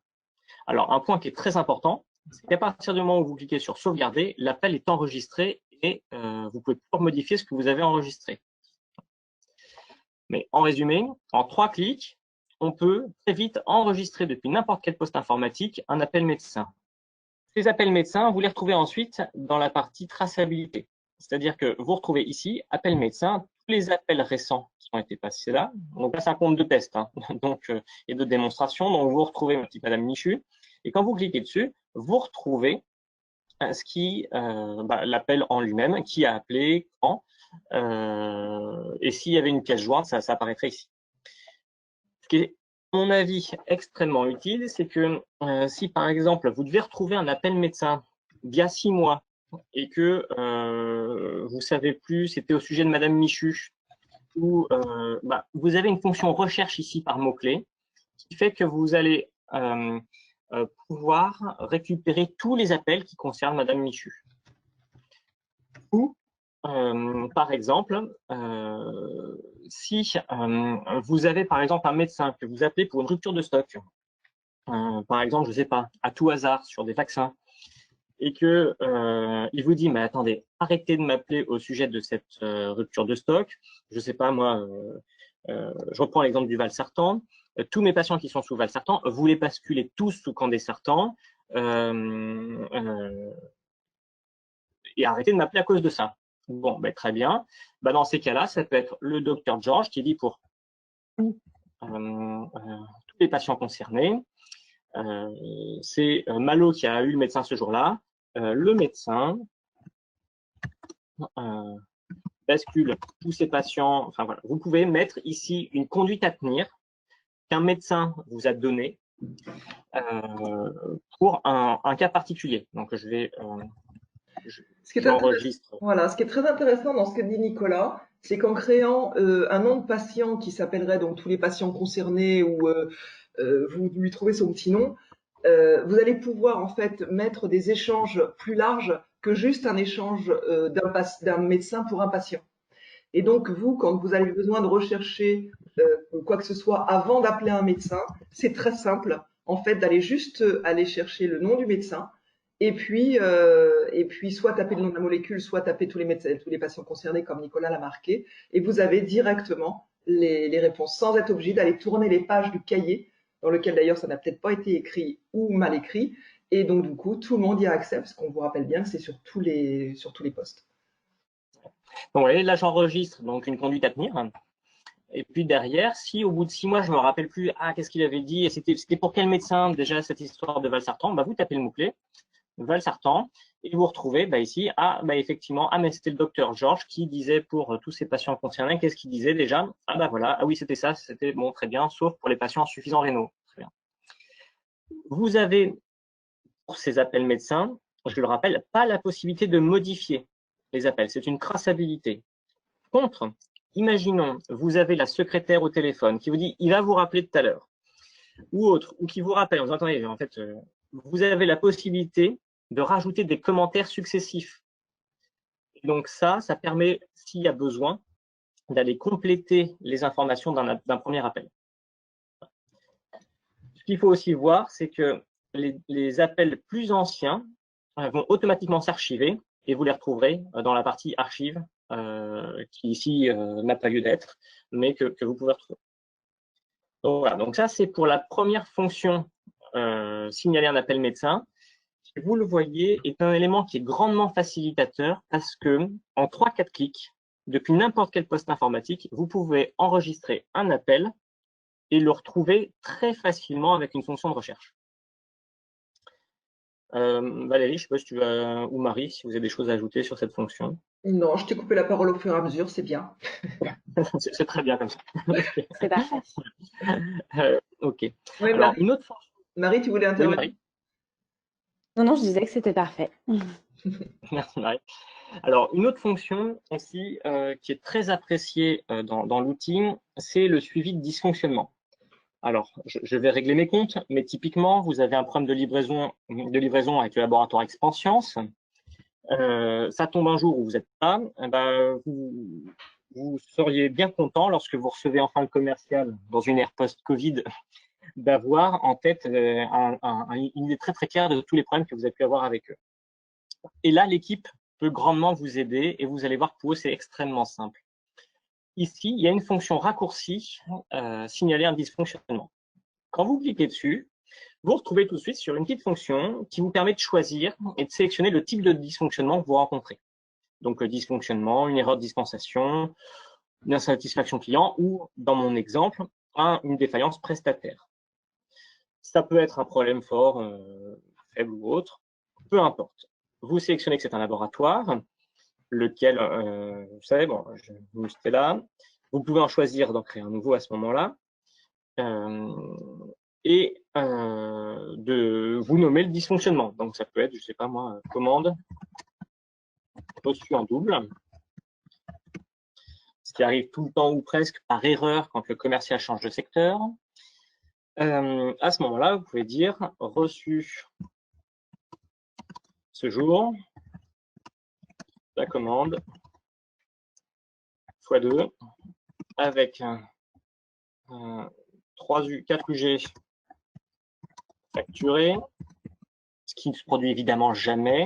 Alors, un point qui est très important, c'est qu'à partir du moment où vous cliquez sur sauvegarder, l'appel est enregistré et vous pouvez toujours modifier ce que vous avez enregistré. Mais en résumé, en 3 clics, on peut très vite enregistrer depuis n'importe quel poste informatique un appel médecin. Ces appels médecins, vous les retrouvez ensuite dans la partie traçabilité. C'est-à-dire que vous retrouvez ici, appel médecin, tous les appels récents qui ont été passés là. Donc là, c'est un compte de test hein, donc, et de démonstration. Donc vous retrouvez ma petite Madame Michu. Et quand vous cliquez dessus, vous retrouvez l'appel en lui-même, qui a appelé, quand, et s'il y avait une pièce jointe, ça apparaîtrait ici. Ce qui est, à mon avis, extrêmement utile, c'est que si, par exemple, vous devez retrouver un appel médecin d'il y a 6 mois et que vous ne savez plus, c'était au sujet de Madame Michu, ou vous avez une fonction recherche ici par mots-clés qui fait que vous allez pouvoir récupérer tous les appels qui concernent Madame Michu. Ou par exemple, si vous avez par exemple un médecin que vous appelez pour une rupture de stock, par exemple, je ne sais pas, à tout hasard sur des vaccins, et que il vous dit, mais attendez, arrêtez de m'appeler au sujet de cette rupture de stock. Je ne sais pas, moi, je reprends l'exemple du Valsartan. Tous mes patients qui sont sous Valsartan, vous les basculez tous sous Candesartan et arrêtez de m'appeler à cause de ça. Bon, ben, très bien. Ben, dans ces cas-là, ça peut être le docteur George qui dit pour tous les patients concernés, c'est Malo qui a eu le médecin ce jour-là. Le médecin bascule tous ces patients. Enfin voilà, vous pouvez mettre ici une conduite à tenir qu'un médecin vous a donnée pour un cas particulier. Donc je vais j'enregistre. Voilà, ce qui est très intéressant dans ce que dit Nicolas, c'est qu'en créant un nom de patient qui s'appellerait donc tous les patients concernés ou vous lui trouvez son petit nom, vous allez pouvoir en fait mettre des échanges plus larges que juste un échange d'un médecin pour un patient. Et donc vous, quand vous avez besoin de rechercher quoi que ce soit avant d'appeler un médecin, c'est très simple en fait d'aller juste aller chercher le nom du médecin et puis soit taper le nom de la molécule, soit taper tous les médecins, tous les patients concernés comme Nicolas l'a marqué, et vous avez directement les réponses sans être obligé d'aller tourner les pages du cahier dans lequel d'ailleurs ça n'a peut-être pas été écrit ou mal écrit. Et donc du coup tout le monde y a accès parce qu'on vous rappelle bien que c'est sur tous les postes. Donc, vous voyez, là j'enregistre donc une conduite à tenir. Et puis derrière, si au bout de 6 mois, je me rappelle plus, qu'est-ce qu'il avait dit, et c'était pour quel médecin déjà cette histoire de Valsartan, bah, vous tapez le mot-clé, Valsartan, et vous retrouvez ici, effectivement, mais c'était le docteur Georges qui disait pour tous ces patients concernés, qu'est-ce qu'il disait déjà? Voilà, oui, c'était ça, c'était bon, très bien, sauf pour les patients insuffisants rénaux. Très bien. Vous avez, pour ces appels médecins, je le rappelle, pas la possibilité de modifier les appels, c'est une traçabilité. Contre, imaginons, vous avez la secrétaire au téléphone qui vous dit, il va vous rappeler tout à l'heure, ou autre, ou qui vous rappelle, vous entendez, en fait, vous avez la possibilité de rajouter des commentaires successifs. Et donc ça permet, s'il y a besoin, d'aller compléter les informations d'un premier appel. Ce qu'il faut aussi voir, c'est que les appels plus anciens vont automatiquement s'archiver et vous les retrouverez dans la partie archives qui ici n'a pas lieu d'être, mais que vous pouvez retrouver. Donc, voilà. Donc ça, c'est pour la première fonction, signaler un appel médecin. Vous le voyez, est un élément qui est grandement facilitateur parce que en 3-4 clics, depuis n'importe quel poste informatique, vous pouvez enregistrer un appel et le retrouver très facilement avec une fonction de recherche. Valérie, je ne sais pas si tu vas, ou Marie, si vous avez des choses à ajouter sur cette fonction. Non, je t'ai coupé la parole au fur et à mesure, c'est bien. C'est très bien comme ça. C'est parfait. Ok. Oui, alors, une autre fonction. Marie, tu voulais intervenir? Oui, Marie. Non, je disais que c'était parfait. Merci Marie. Alors, une autre fonction aussi qui est très appréciée dans l'outil, c'est le suivi de dysfonctionnement. Alors, je vais régler mes comptes, mais typiquement, vous avez un problème de livraison avec le laboratoire Expansience. Ça tombe un jour où vous n'êtes pas, vous seriez bien content lorsque vous recevez enfin le commercial dans une ère post-Covid d'avoir en tête une idée très très claire de tous les problèmes que vous avez pu avoir avec eux. Et là, l'équipe peut grandement vous aider et vous allez voir que pour eux, c'est extrêmement simple. Ici, il y a une fonction raccourci, signaler un dysfonctionnement. Quand vous cliquez dessus, vous retrouvez tout de suite sur une petite fonction qui vous permet de choisir et de sélectionner le type de dysfonctionnement que vous rencontrez. Donc, dysfonctionnement, une erreur de dispensation, une insatisfaction client ou, dans mon exemple, une défaillance prestataire. Ça peut être un problème fort, faible ou autre, peu importe. Vous sélectionnez que c'est un laboratoire, lequel, vous savez, bon, je vous mettez là. Vous pouvez en choisir d'en créer un nouveau à ce moment-là. Et de vous nommer le dysfonctionnement. Donc, ça peut être, je ne sais pas moi, commande reçue en double. Ce qui arrive tout le temps ou presque par erreur quand le commercial change de secteur. À ce moment-là, vous pouvez dire reçu ce jour, la commande x2 avec 4 UG facturés, ce qui ne se produit évidemment jamais,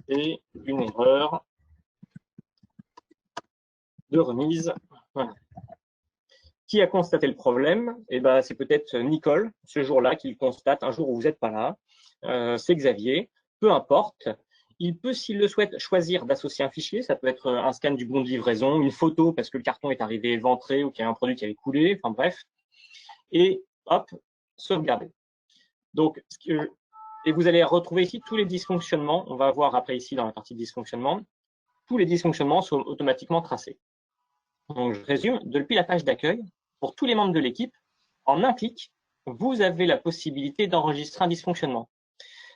et une erreur de remise. Voilà. Qui a constaté le problème? Eh ben, c'est peut-être Nicole, ce jour-là, qui le constate, un jour où vous n'êtes pas là. C'est Xavier, peu importe. Il peut, s'il le souhaite, choisir d'associer un fichier. Ça peut être un scan du bon de livraison, une photo parce que le carton est arrivé éventré ou qu'il y a un produit qui avait coulé, enfin bref. Et hop, sauvegarder. Donc, et vous allez retrouver ici tous les dysfonctionnements. On va voir après ici dans la partie dysfonctionnement. Tous les dysfonctionnements sont automatiquement tracés. Donc, je résume, depuis la page d'accueil, pour tous les membres de l'équipe, en un clic, vous avez la possibilité d'enregistrer un dysfonctionnement.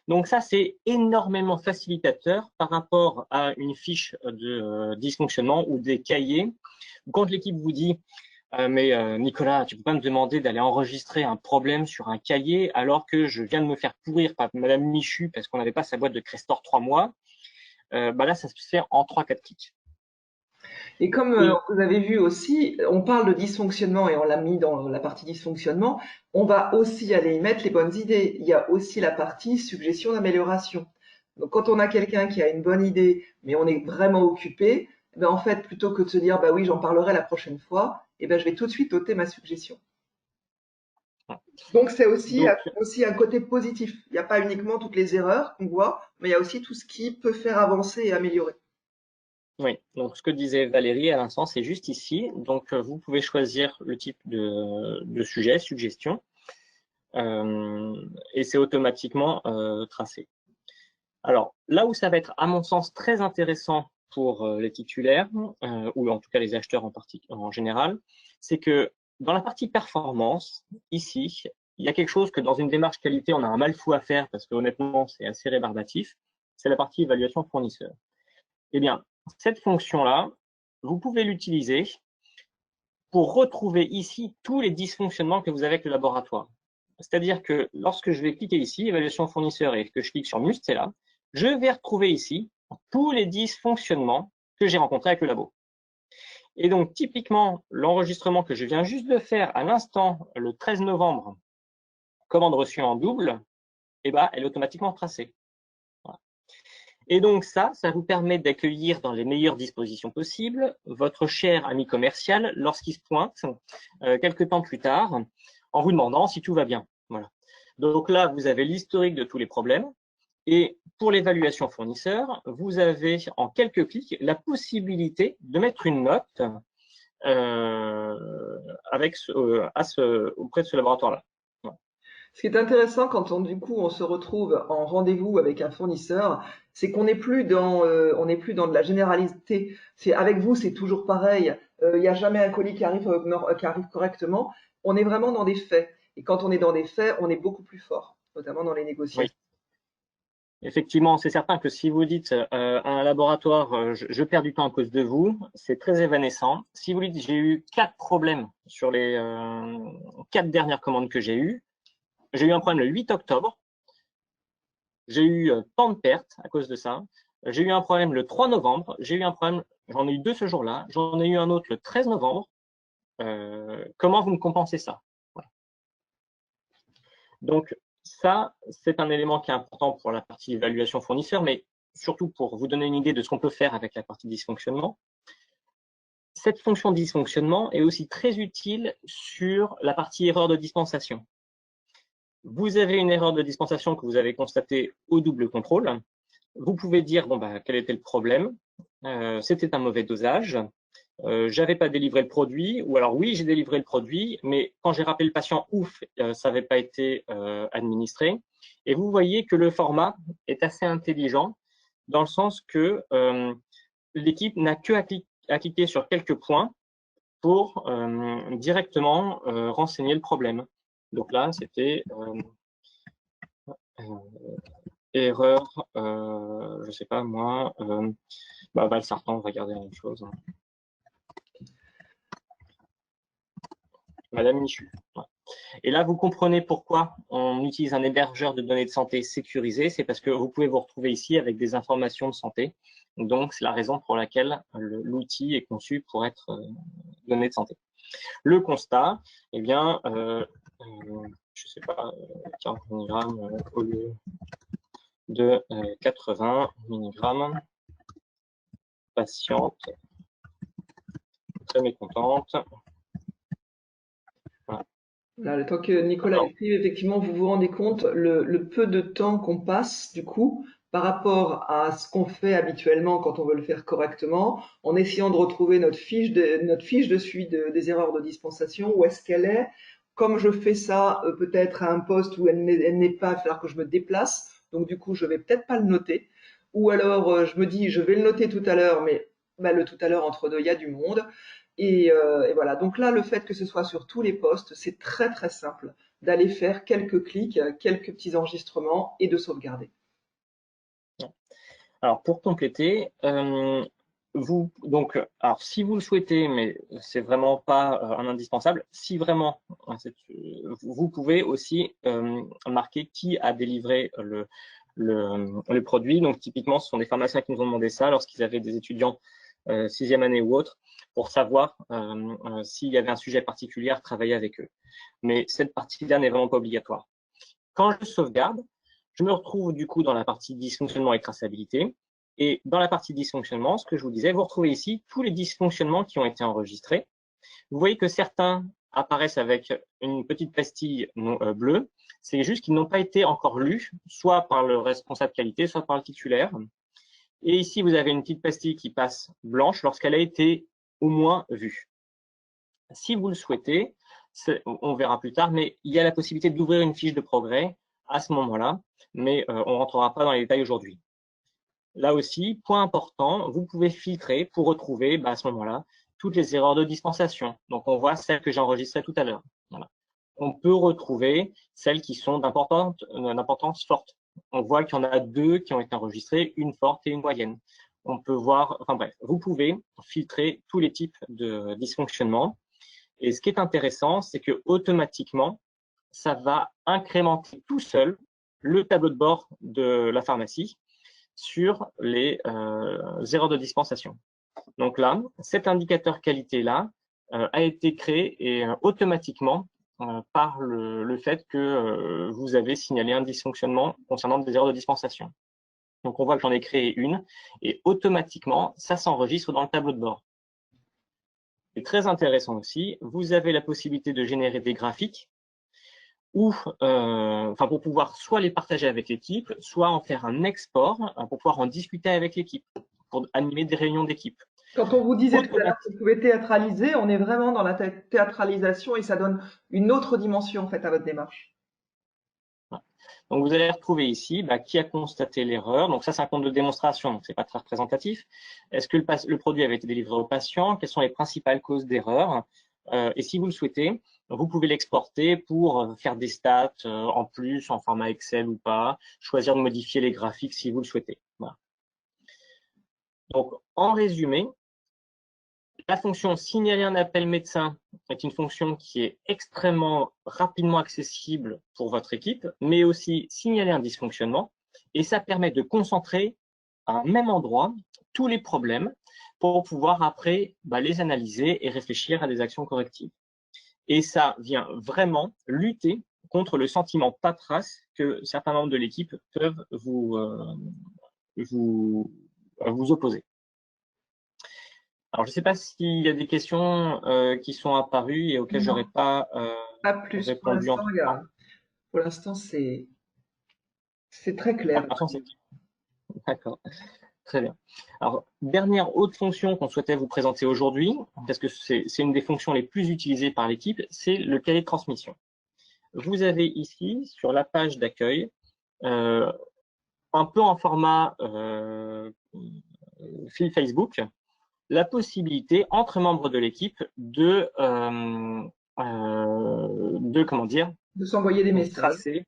Donc ça, c'est énormément facilitateur par rapport à une fiche de dysfonctionnement ou des cahiers. Quand l'équipe vous dit mais Nicolas, tu peux pas me demander d'aller enregistrer un problème sur un cahier alors que je viens de me faire pourrir par Madame Michu parce qu'on n'avait pas sa boîte de Crestor 3 mois. Là, ça se fait en 3-4 clics. Et comme vous avez vu aussi, on parle de dysfonctionnement et on l'a mis dans la partie dysfonctionnement, on va aussi aller y mettre les bonnes idées. Il y a aussi la partie suggestion d'amélioration. Donc quand on a quelqu'un qui a une bonne idée, mais on est vraiment occupé, ben en fait, plutôt que de se dire bah oui, j'en parlerai la prochaine fois, eh ben je vais tout de suite noter ma suggestion. Donc c'est aussi un côté positif. Il n'y a pas uniquement toutes les erreurs qu'on voit, mais il y a aussi tout ce qui peut faire avancer et améliorer. Oui, donc ce que disait Valérie à l'instant, c'est juste ici. Donc vous pouvez choisir le type de sujet, suggestion, et c'est automatiquement tracé. Alors là où ça va être à mon sens très intéressant pour les titulaires, ou en tout cas les acheteurs en général, c'est que dans la partie performance, ici, il y a quelque chose que dans une démarche qualité, on a un mal fou à faire parce que honnêtement, c'est assez rébarbatif, c'est la partie évaluation fournisseur. Eh bien, cette fonction-là, vous pouvez l'utiliser pour retrouver ici tous les dysfonctionnements que vous avez avec le laboratoire. C'est-à-dire que lorsque je vais cliquer ici, évaluation fournisseur, et que je clique sur Mustela, je vais retrouver ici tous les dysfonctionnements que j'ai rencontrés avec le labo. Et donc, typiquement, l'enregistrement que je viens juste de faire à l'instant, le 13 novembre, commande reçue en double, eh ben, elle est automatiquement tracée. Voilà. Et donc ça vous permet d'accueillir dans les meilleures dispositions possibles votre cher ami commercial lorsqu'il se pointe quelques temps plus tard en vous demandant si tout va bien. Voilà. Donc là, vous avez l'historique de tous les problèmes. Et pour l'évaluation fournisseur, vous avez en quelques clics la possibilité de mettre une note auprès de ce laboratoire-là. Ce qui est intéressant quand on se retrouve en rendez-vous avec un fournisseur, c'est qu'on n'est plus dans de la généralité. C'est avec vous, c'est toujours pareil. Il n'y a jamais un colis qui arrive correctement. On est vraiment dans des faits. Et quand on est dans des faits, on est beaucoup plus fort, notamment dans les négociations. Oui. Effectivement, c'est certain que si vous dites à un laboratoire je perds du temps à cause de vous, c'est très évanescent. Si vous dites j'ai eu 4 problèmes sur les 4 dernières commandes que j'ai eues, j'ai eu un problème le 8 octobre, j'ai eu tant de pertes à cause de ça, j'ai eu un problème le 3 novembre, j'ai eu un problème, j'en ai eu 2 ce jour-là, j'en ai eu un autre le 13 novembre. Comment vous me compensez ça? Voilà. Donc ça, c'est un élément qui est important pour la partie évaluation fournisseur, mais surtout pour vous donner une idée de ce qu'on peut faire avec la partie dysfonctionnement. Cette fonction dysfonctionnement est aussi très utile sur la partie erreur de dispensation. Vous avez une erreur de dispensation que vous avez constatée au double contrôle. Vous pouvez dire bon, quel était le problème. C'était un mauvais dosage. J'avais pas délivré le produit, ou alors oui, j'ai délivré le produit, mais quand j'ai rappelé le patient, ouf, ça n'avait pas été administré. Et vous voyez que le format est assez intelligent dans le sens que l'équipe n'a que à cliquer sur quelques points pour directement renseigner le problème. Donc là, c'était erreur, je sais pas moi, Valsartan, on va garder la même chose. Madame Michu. Ouais. Et là, vous comprenez pourquoi on utilise un hébergeur de données de santé sécurisé. C'est parce que vous pouvez vous retrouver ici avec des informations de santé. Donc, c'est la raison pour laquelle l'outil est conçu pour être donné de santé. Le constat, eh bien, je sais pas, 40 mg au lieu de 80 mg. Patiente, très mécontente. Voilà. Là, le temps que Nicolas écrive, effectivement, vous vous rendez compte le peu de temps qu'on passe, du coup, par rapport à ce qu'on fait habituellement quand on veut le faire correctement, en essayant de retrouver notre fiche de suivi des erreurs de dispensation, où est-ce qu'elle est. Comme je fais ça peut-être à un poste où elle n'est pas, il va falloir que je me déplace, donc du coup, je vais peut-être pas le noter. Ou alors, je me dis, je vais le noter tout à l'heure, mais bah, le tout à l'heure, entre deux, il y a du monde. Et voilà. Donc là, le fait que ce soit sur tous les postes, c'est très très simple d'aller faire quelques clics, quelques petits enregistrements et de sauvegarder. Alors pour compléter, alors si vous le souhaitez, mais c'est vraiment pas un indispensable, si vraiment vous pouvez aussi marquer qui a délivré le produit. Donc typiquement, ce sont des pharmaciens qui nous ont demandé ça lorsqu'ils avaient des étudiants 6e année ou autre, pour savoir s'il y avait un sujet particulier à travailler avec eux. Mais cette partie-là n'est vraiment pas obligatoire. Quand je sauvegarde, je me retrouve du coup dans la partie dysfonctionnement et traçabilité. Et dans la partie dysfonctionnement, ce que je vous disais, vous retrouvez ici tous les dysfonctionnements qui ont été enregistrés. Vous voyez que certains apparaissent avec une petite pastille bleue. C'est juste qu'ils n'ont pas été encore lus, soit par le responsable qualité, soit par le titulaire. Et ici, vous avez une petite pastille qui passe blanche lorsqu'elle a été au moins vue. Si vous le souhaitez, on verra plus tard, mais il y a la possibilité d'ouvrir une fiche de progrès à ce moment-là, mais on ne rentrera pas dans les détails aujourd'hui. Là aussi, point important, vous pouvez filtrer pour retrouver à ce moment-là toutes les erreurs de dispensation. Donc, on voit celles que j'ai enregistrées tout à l'heure. Voilà. On peut retrouver celles qui sont d'importance forte. On voit qu'il y en a 2 qui ont été enregistrées, une forte et une moyenne. On peut voir, enfin bref, vous pouvez filtrer tous les types de dysfonctionnements. Et ce qui est intéressant, c'est que automatiquement, ça va incrémenter tout seul le tableau de bord de la pharmacie sur les erreurs de dispensation. Donc là, cet indicateur qualité-là a été créé et automatiquement par le fait que vous avez signalé un dysfonctionnement concernant des erreurs de dispensation. Donc on voit que j'en ai créé une et automatiquement, ça s'enregistre dans le tableau de bord. C'est très intéressant aussi, vous avez la possibilité de générer des graphiques ou pour pouvoir soit les partager avec l'équipe, soit en faire un export pour pouvoir en discuter avec l'équipe, pour animer des réunions d'équipe. Quand on vous disait tout à l'heure que vous pouvez théâtraliser, on est vraiment dans la théâtralisation et ça donne une autre dimension en fait à votre démarche. Donc vous allez retrouver ici qui a constaté l'erreur. Donc ça, c'est un compte de démonstration, donc c'est pas très représentatif. Est-ce que le produit avait été délivré au patient? Quelles sont les principales causes d'erreur? Et si vous le souhaitez, vous pouvez l'exporter pour faire des stats en plus, en format Excel ou pas, choisir de modifier les graphiques si vous le souhaitez. Voilà. Donc, en résumé, la fonction signaler un appel médecin est une fonction qui est extrêmement rapidement accessible pour votre équipe, mais aussi signaler un dysfonctionnement. Et ça permet de concentrer à un même endroit tous les problèmes pour pouvoir après les analyser et réfléchir à des actions correctives. Et ça vient vraiment lutter contre le sentiment paperasse que certains membres de l'équipe peuvent vous opposer. Alors, je ne sais pas s'il y a des questions qui sont apparues et auxquelles je n'aurais pas répondu. Pour l'instant, c'est très clair. D'accord, très bien. Alors, dernière autre fonction qu'on souhaitait vous présenter aujourd'hui, parce que c'est une des fonctions les plus utilisées par l'équipe, c'est le cahier de transmission. Vous avez ici, sur la page d'accueil, un peu en format fil Facebook, la possibilité entre membres de l'équipe de s'envoyer des messages.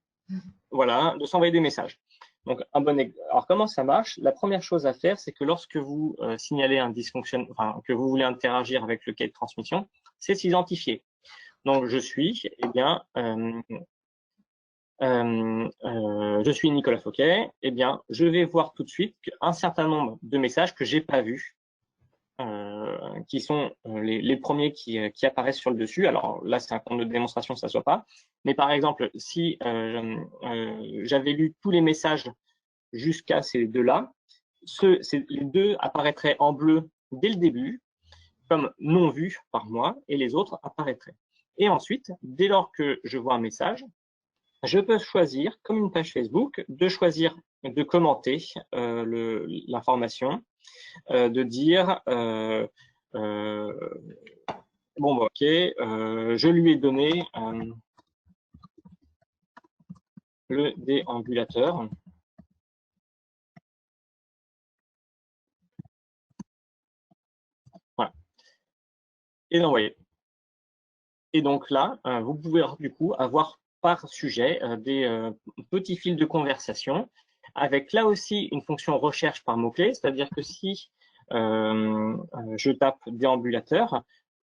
Voilà, de s'envoyer des messages. Donc, alors comment ça marche? La première chose à faire, c'est que lorsque vous signalez un dysfonctionnement, que vous voulez interagir avec le cahier de transmission, c'est s'identifier. Donc, je suis, je suis Nicolas Fauquet, eh bien, je vais voir tout de suite un certain nombre de messages que j'ai pas vus, qui sont les premiers qui apparaissent sur le dessus. Alors là, c'est un compte de démonstration, ça ne se voit pas. Mais par exemple, si j'avais lu tous les messages jusqu'à ces deux-là, les deux apparaîtraient en bleu dès le début, comme non vus par moi, et les autres apparaîtraient. Et ensuite, dès lors que je vois un message, je peux choisir, comme une page Facebook, de choisir de commenter l'information, de dire bon, bah, ok, je lui ai donné le déambulateur. Voilà. Et d'envoyer. Et donc là, vous pouvez du coup avoir par sujet des petits fils de conversation avec là aussi une fonction recherche par mots-clés, c'est-à-dire que si je tape déambulateur,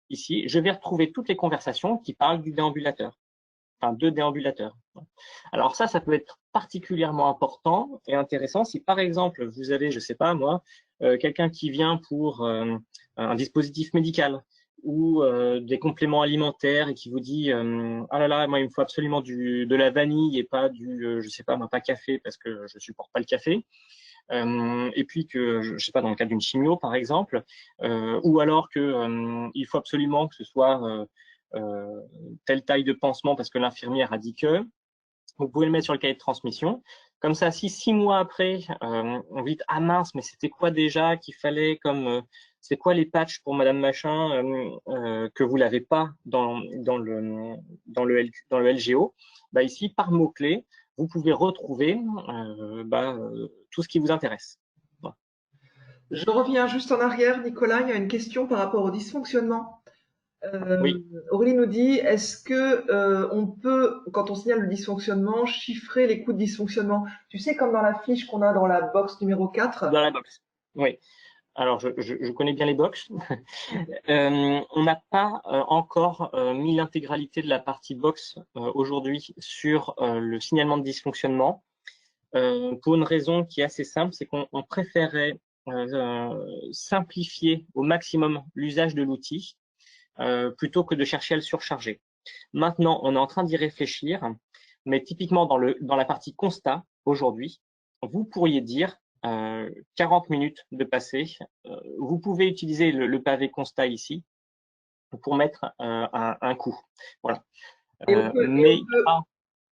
ici, je vais retrouver toutes les conversations qui parlent du déambulateur, enfin de déambulateur. Alors ça peut être particulièrement important et intéressant si par exemple vous avez, je sais pas moi, quelqu'un qui vient pour un dispositif médical ou des compléments alimentaires et qui vous dit ah là là, moi il me faut absolument de la vanille et pas je sais pas moi, pas café parce que je supporte pas le café. Et puis que, je sais pas, dans le cas d'une chimio par exemple, ou alors que il faut absolument que ce soit telle taille de pansement parce que l'infirmière a dit que, vous pouvez le mettre sur le cahier de transmission. Comme ça, si 6 mois après, on vous dit « Ah mince, mais c'était quoi déjà qu'il fallait comme… c'est quoi les patchs pour Madame Machin que vous l'avez pas dans le LGO ?» Bah ici, par mots-clés, vous pouvez retrouver tout ce qui vous intéresse. Voilà. Je reviens juste en arrière, Nicolas, il y a une question par rapport au dysfonctionnement. Oui. Aurélie nous dit, est-ce que on peut, quand on signale le dysfonctionnement, chiffrer les coûts de dysfonctionnement? Tu sais, comme dans la fiche qu'on a dans la box numéro 4. Dans la box, oui. Alors, je connais bien les box. On n'a pas encore mis l'intégralité de la partie box aujourd'hui sur le signalement de dysfonctionnement pour une raison qui est assez simple, c'est qu'on préférait simplifier au maximum l'usage de l'outil plutôt que de chercher à le surcharger. Maintenant, on est en train d'y réfléchir, mais typiquement dans la partie constat, aujourd'hui, vous pourriez dire 40 minutes de passé. Vous pouvez utiliser le pavé constat ici pour mettre un coup. Voilà.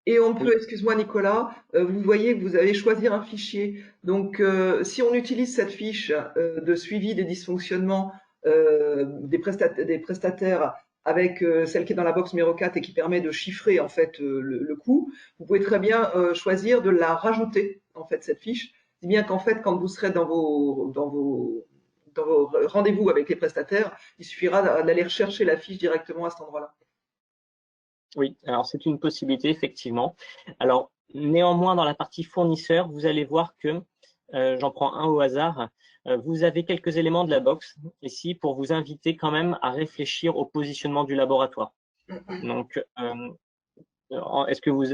Et on peut, excuse-moi Nicolas, vous voyez que vous allez choisir un fichier. Donc, si on utilise cette fiche de suivi des dysfonctionnements des prestataires avec celle qui est dans la box numéro 4 et qui permet de chiffrer en fait le coût, vous pouvez très bien choisir de la rajouter en fait cette fiche, si bien qu'en fait quand vous serez dans vos rendez-vous avec les prestataires, il suffira d'aller rechercher la fiche directement à cet endroit-là. Oui, alors c'est une possibilité, effectivement. Alors, néanmoins, dans la partie fournisseur, vous allez voir que, j'en prends un au hasard, vous avez quelques éléments de la box ici pour vous inviter quand même à réfléchir au positionnement du laboratoire. Donc,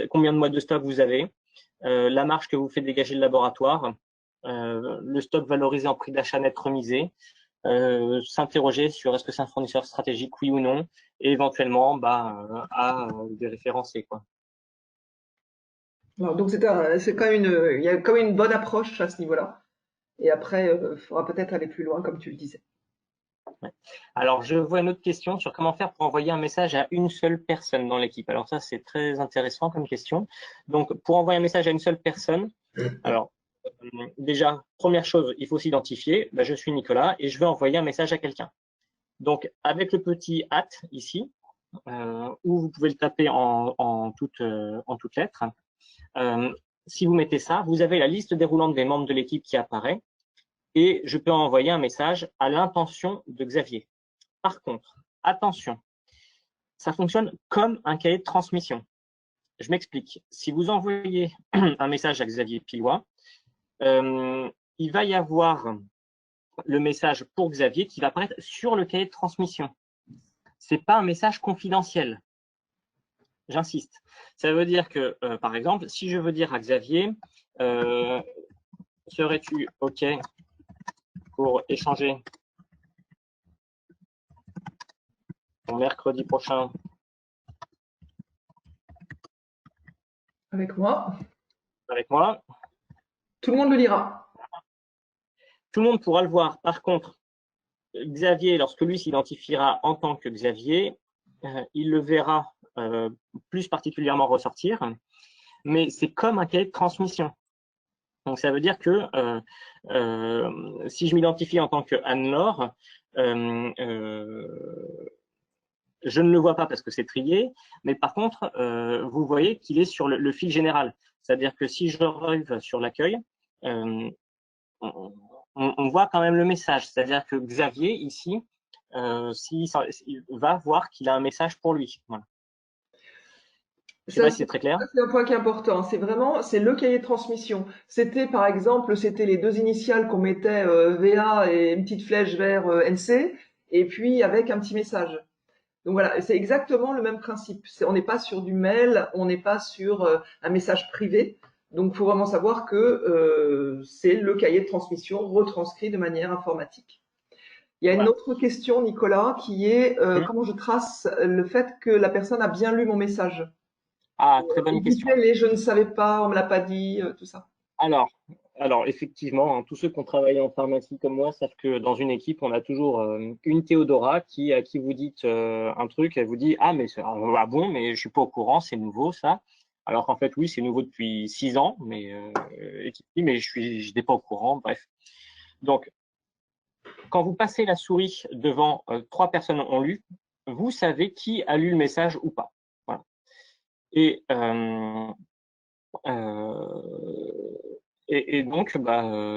combien de mois de stock vous avez, la marge que vous fait dégager le laboratoire, le stock valorisé en prix d'achat net remisé, s'interroger sur est-ce que c'est un fournisseur stratégique, oui ou non, et éventuellement à des référencés, quoi. Alors, donc c'est quand même il y a quand même une bonne approche à ce niveau-là. Et après, il faudra peut-être aller plus loin, comme tu le disais. Ouais. Alors, je vois une autre question sur comment faire pour envoyer un message à une seule personne dans l'équipe. Alors ça, c'est très intéressant comme question. Donc, pour envoyer un message à une seule personne, alors déjà, première chose, il faut s'identifier. Ben, je suis Nicolas et je vais envoyer un message à quelqu'un. Donc, avec le petit @ ici, ou vous pouvez le taper en toutes lettres. Si vous mettez ça, vous avez la liste déroulante des membres de l'équipe qui apparaît et je peux envoyer un message à l'intention de Xavier. Par contre, attention, ça fonctionne comme un cahier de transmission. Je m'explique. Si vous envoyez un message à Xavier Pilois, il va y avoir le message pour Xavier qui va apparaître sur le cahier de transmission. Ce n'est pas un message confidentiel. j'insiste. Ça veut dire que, par exemple, si je veux dire à Xavier, serais-tu OK pour échanger ton mercredi prochain Avec moi. avec moi? Tout le monde le lira. Tout le monde pourra le voir. Par contre, Xavier, lorsque lui s'identifiera en tant que Xavier, il le verra plus particulièrement ressortir, mais c'est comme un cahier de transmission. Donc ça veut dire que si je m'identifie en tant que Anne-Laure, je ne le vois pas parce que c'est trié, mais par contre, vous voyez qu'il est sur le fil général. C'est-à-dire que si je arrive sur l'accueil, on voit quand même le message. C'est-à-dire que Xavier, ici, il va voir qu'il a un message pour lui. Voilà. Je ne sais pas si c'est très clair. C'est un point qui est important. C'est le cahier de transmission. C'était, par exemple, c'était les deux initiales qu'on mettait VA et une petite flèche vers NC, et puis avec un petit message. Donc voilà, c'est exactement le même principe. On n'est pas sur du mail, on n'est pas sur un message privé. Donc, il faut vraiment savoir que c'est le cahier de transmission retranscrit de manière informatique. Il y a une autre question, Nicolas, qui est comment je trace le fait que la personne a bien lu mon message. Ah, très bonne question. Les je ne savais pas, on me l'a pas dit, tout ça. Alors effectivement, hein, tous ceux qui ont travaillé en pharmacie comme moi savent que dans une équipe, on a toujours une Théodora à qui vous dites un truc, elle vous dit ah mais ah bon, mais je suis pas au courant, c'est nouveau ça. Alors qu'en fait oui, c'est nouveau depuis 6 ans, mais je n'étais pas au courant. Bref. Donc quand vous passez la souris devant 3 personnes ont lu, vous savez qui a lu le message ou pas. Voilà. Et donc,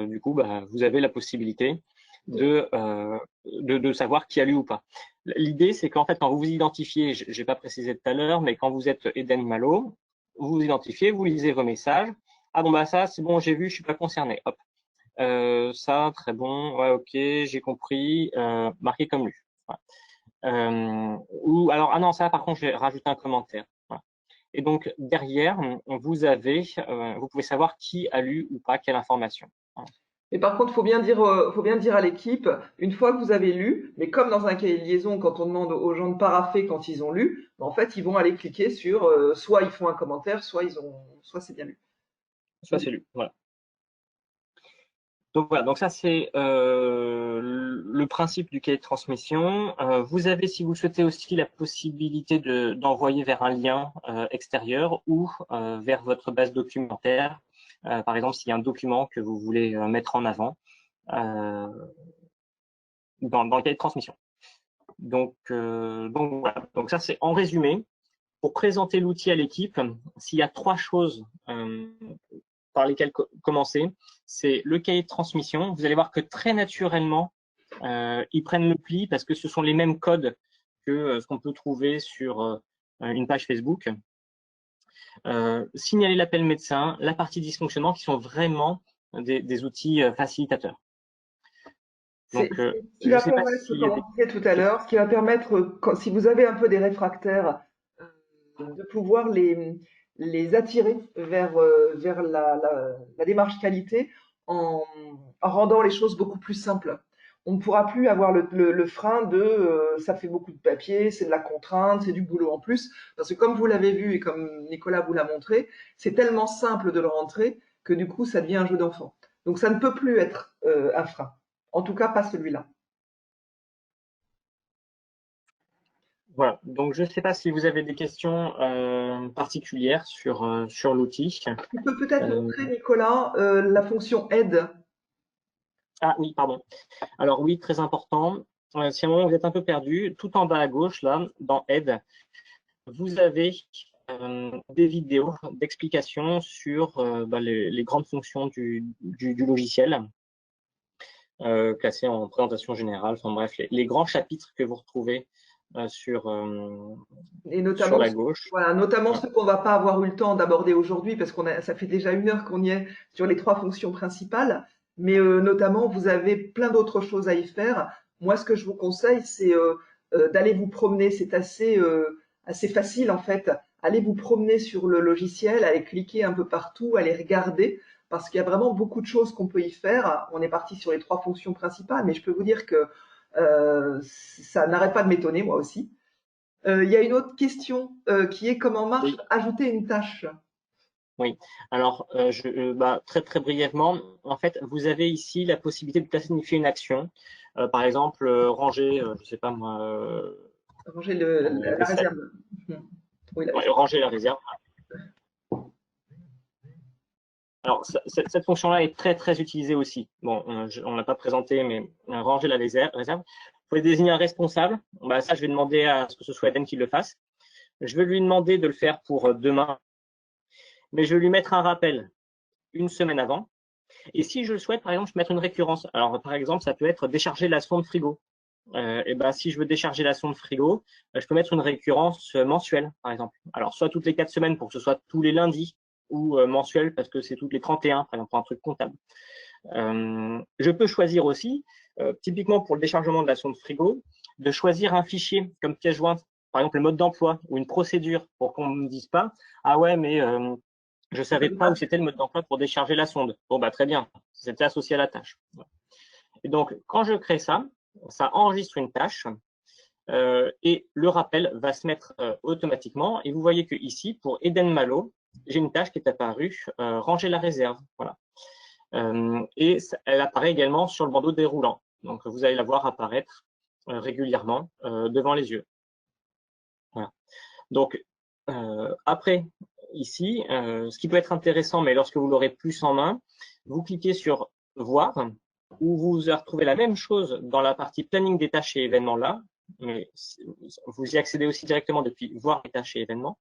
du coup, vous avez la possibilité de savoir qui a lu ou pas. L'idée, c'est qu'en fait, quand vous vous identifiez, je n'ai pas précisé tout à l'heure, mais quand vous êtes Eden Malo, vous vous identifiez, vous lisez vos messages. Ah bon, ça, c'est bon, j'ai vu, je suis pas concerné. Hop. Ça, très bon. Ouais, ok, j'ai compris. Marqué comme lu. Voilà. Ou alors, ah non, ça, par contre, j'ai rajouté un commentaire. Voilà. Et donc, derrière, vous pouvez savoir qui a lu ou pas quelle information. Et par contre, faut bien dire à l'équipe, une fois que vous avez lu, mais comme dans un cahier de liaison, quand on demande aux gens de parapher quand ils ont lu, en fait, ils vont aller cliquer sur soit ils font un commentaire, soit c'est bien lu. Soit c'est lu, voilà. Donc voilà, donc ça c'est le principe du cahier de transmission. Vous avez, si vous le souhaitez aussi, la possibilité d'envoyer vers un lien extérieur ou vers votre base documentaire. Par exemple, s'il y a un document que vous voulez mettre en avant dans le cahier de transmission. Donc voilà. Donc ça c'est en résumé. Pour présenter l'outil à l'équipe, s'il y a 3 choses par lesquelles commencer, c'est le cahier de transmission. Vous allez voir que très naturellement, ils prennent le pli parce que ce sont les mêmes codes que ce qu'on peut trouver sur une page Facebook. Signaler l'appel médecin, la partie dysfonctionnement qui sont vraiment des outils facilitateurs. Donc, ce qui va permettre, comme on disait tout à l'heure, ce qui va permettre, si vous avez un peu des réfractaires, de pouvoir les attirer vers la démarche qualité en rendant les choses beaucoup plus simples. On ne pourra plus avoir le frein de ça fait beaucoup de papier, c'est de la contrainte, c'est du boulot en plus. Parce que comme vous l'avez vu et comme Nicolas vous l'a montré, c'est tellement simple de le rentrer que du coup, ça devient un jeu d'enfant. Donc ça ne peut plus être un frein. En tout cas, pas celui-là. Voilà, donc je ne sais pas si vous avez des questions particulières sur l'outil. Tu peux peut-être montrer, Nicolas, la fonction aide. Ah oui, pardon. Alors oui, très important. Si à un moment vous êtes un peu perdu, tout en bas à gauche, là, dans aide, vous avez des vidéos d'explication sur les grandes fonctions du logiciel, classées en présentation générale. Enfin bref, les grands chapitres que vous retrouvez sur la gauche. Voilà, notamment ceux qu'on ne va pas avoir eu le temps d'aborder aujourd'hui parce ça fait déjà 1 heure qu'on y est sur les 3 fonctions principales. Mais notamment, vous avez plein d'autres choses à y faire. Moi, ce que je vous conseille, c'est d'aller vous promener. C'est assez facile en fait allez vous promener sur le logiciel, allez cliquer un peu partout, allez regarder, parce qu'il y a vraiment beaucoup de choses qu'on peut y faire. On est parti sur les 3 fonctions principales, mais je peux vous dire que ça n'arrête pas de m'étonner, moi aussi. Il y a une autre question qui est comment marche Oui. ajouter une tâche. Oui, alors très très brièvement, en fait, vous avez ici la possibilité de planifier une action. Par exemple, ranger, je sais pas moi, Ranger la vaisselle. réserve. Oui, la Ouais, réserve. ranger la réserve. Alors, cette fonction-là est très très utilisée aussi. Bon, on l'a pas présenté, mais ranger la réserve. Vous pouvez désigner un responsable. Bah, ça, je vais demander à ce que ce soit Eden qui le fasse. Je vais lui demander de le faire pour demain, mais je vais lui mettre un rappel une semaine avant. Et si je le souhaite, par exemple, je peux mettre une récurrence. Alors, par exemple, ça peut être décharger la sonde frigo. Et ben, si je veux décharger la sonde frigo, je peux mettre une récurrence mensuelle, par exemple. Alors, soit toutes les 4 semaines pour que ce soit tous les lundis, ou mensuel parce que c'est toutes les 31, par exemple, pour un truc comptable. Je peux choisir aussi, typiquement pour le déchargement de la sonde frigo, de choisir un fichier comme pièce jointe, par exemple le mode d'emploi ou une procédure pour qu'on ne me dise pas « Ah ouais, mais je ne savais pas où c'était le mode d'emploi pour décharger la sonde. » Bon, bah très bien, c'était associé à la tâche. Et donc, quand je crée ça, ça enregistre une tâche et le rappel va se mettre automatiquement. Et vous voyez que ici, pour Eden Malo, j'ai une tâche qui est apparue, ranger la réserve. Voilà. Et elle apparaît également sur le bandeau déroulant. Donc, vous allez la voir apparaître régulièrement devant les yeux. Voilà. Donc, après, ici, ce qui peut être intéressant, mais lorsque vous l'aurez plus en main, vous cliquez sur « Voir » où vous retrouvez la même chose dans la partie planning des tâches et événements là, mais vous y accédez aussi directement depuis « Voir les tâches et événements ».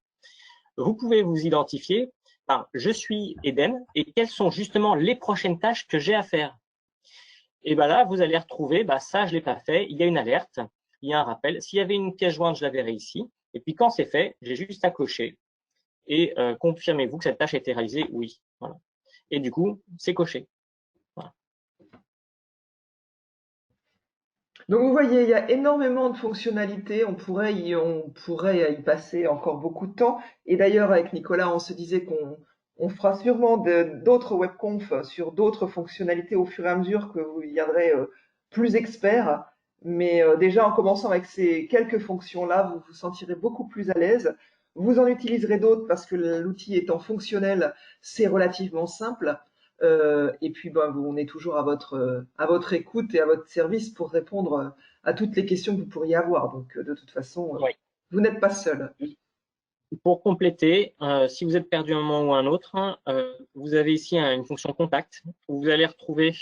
Vous pouvez vous identifier par « Je suis Eden » et quelles sont justement les prochaines tâches que j'ai à faire. Et bien là, vous allez retrouver, ça, je ne l'ai pas fait, il y a une alerte, il y a un rappel. S'il y avait une pièce jointe, je la verrai ici. Et puis quand c'est fait, j'ai juste à cocher et confirmez-vous que cette tâche a été réalisée? Oui. Voilà. Et du coup, c'est coché. Voilà. Donc vous voyez, il y a énormément de fonctionnalités, on pourrait y passer encore beaucoup de temps. Et d'ailleurs, avec Nicolas, on se disait qu'on fera sûrement d'autres webconf sur d'autres fonctionnalités au fur et à mesure que vous deviendrez plus expert. Mais déjà, en commençant avec ces quelques fonctions-là, vous vous sentirez beaucoup plus à l'aise. Vous en utiliserez d'autres parce que l'outil étant fonctionnel, c'est relativement simple. Et puis, on est toujours à votre écoute et à votre service pour répondre à toutes les questions que vous pourriez avoir. Donc, de toute façon, Oui. vous n'êtes pas seul. Pour compléter, si vous êtes perdu un moment ou un autre, vous avez ici une fonction contact où vous allez retrouver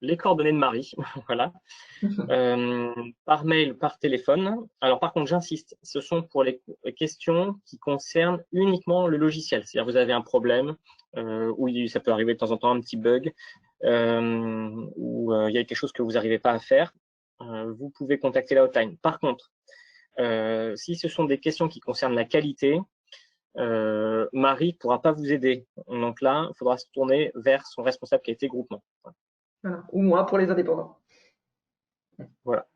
les coordonnées de Marie, voilà, par mail, par téléphone. Alors par contre, j'insiste, ce sont pour les questions qui concernent uniquement le logiciel. C'est-à-dire vous avez un problème, où ça peut arriver de temps en temps un petit bug, ou il y a quelque chose que vous n'arrivez pas à faire, vous pouvez contacter la hotline. Par contre, si ce sont des questions qui concernent la qualité, Marie ne pourra pas vous aider. Donc là, il faudra se tourner vers son responsable qualité groupement. Voilà. Ou moi pour les indépendants. Voilà.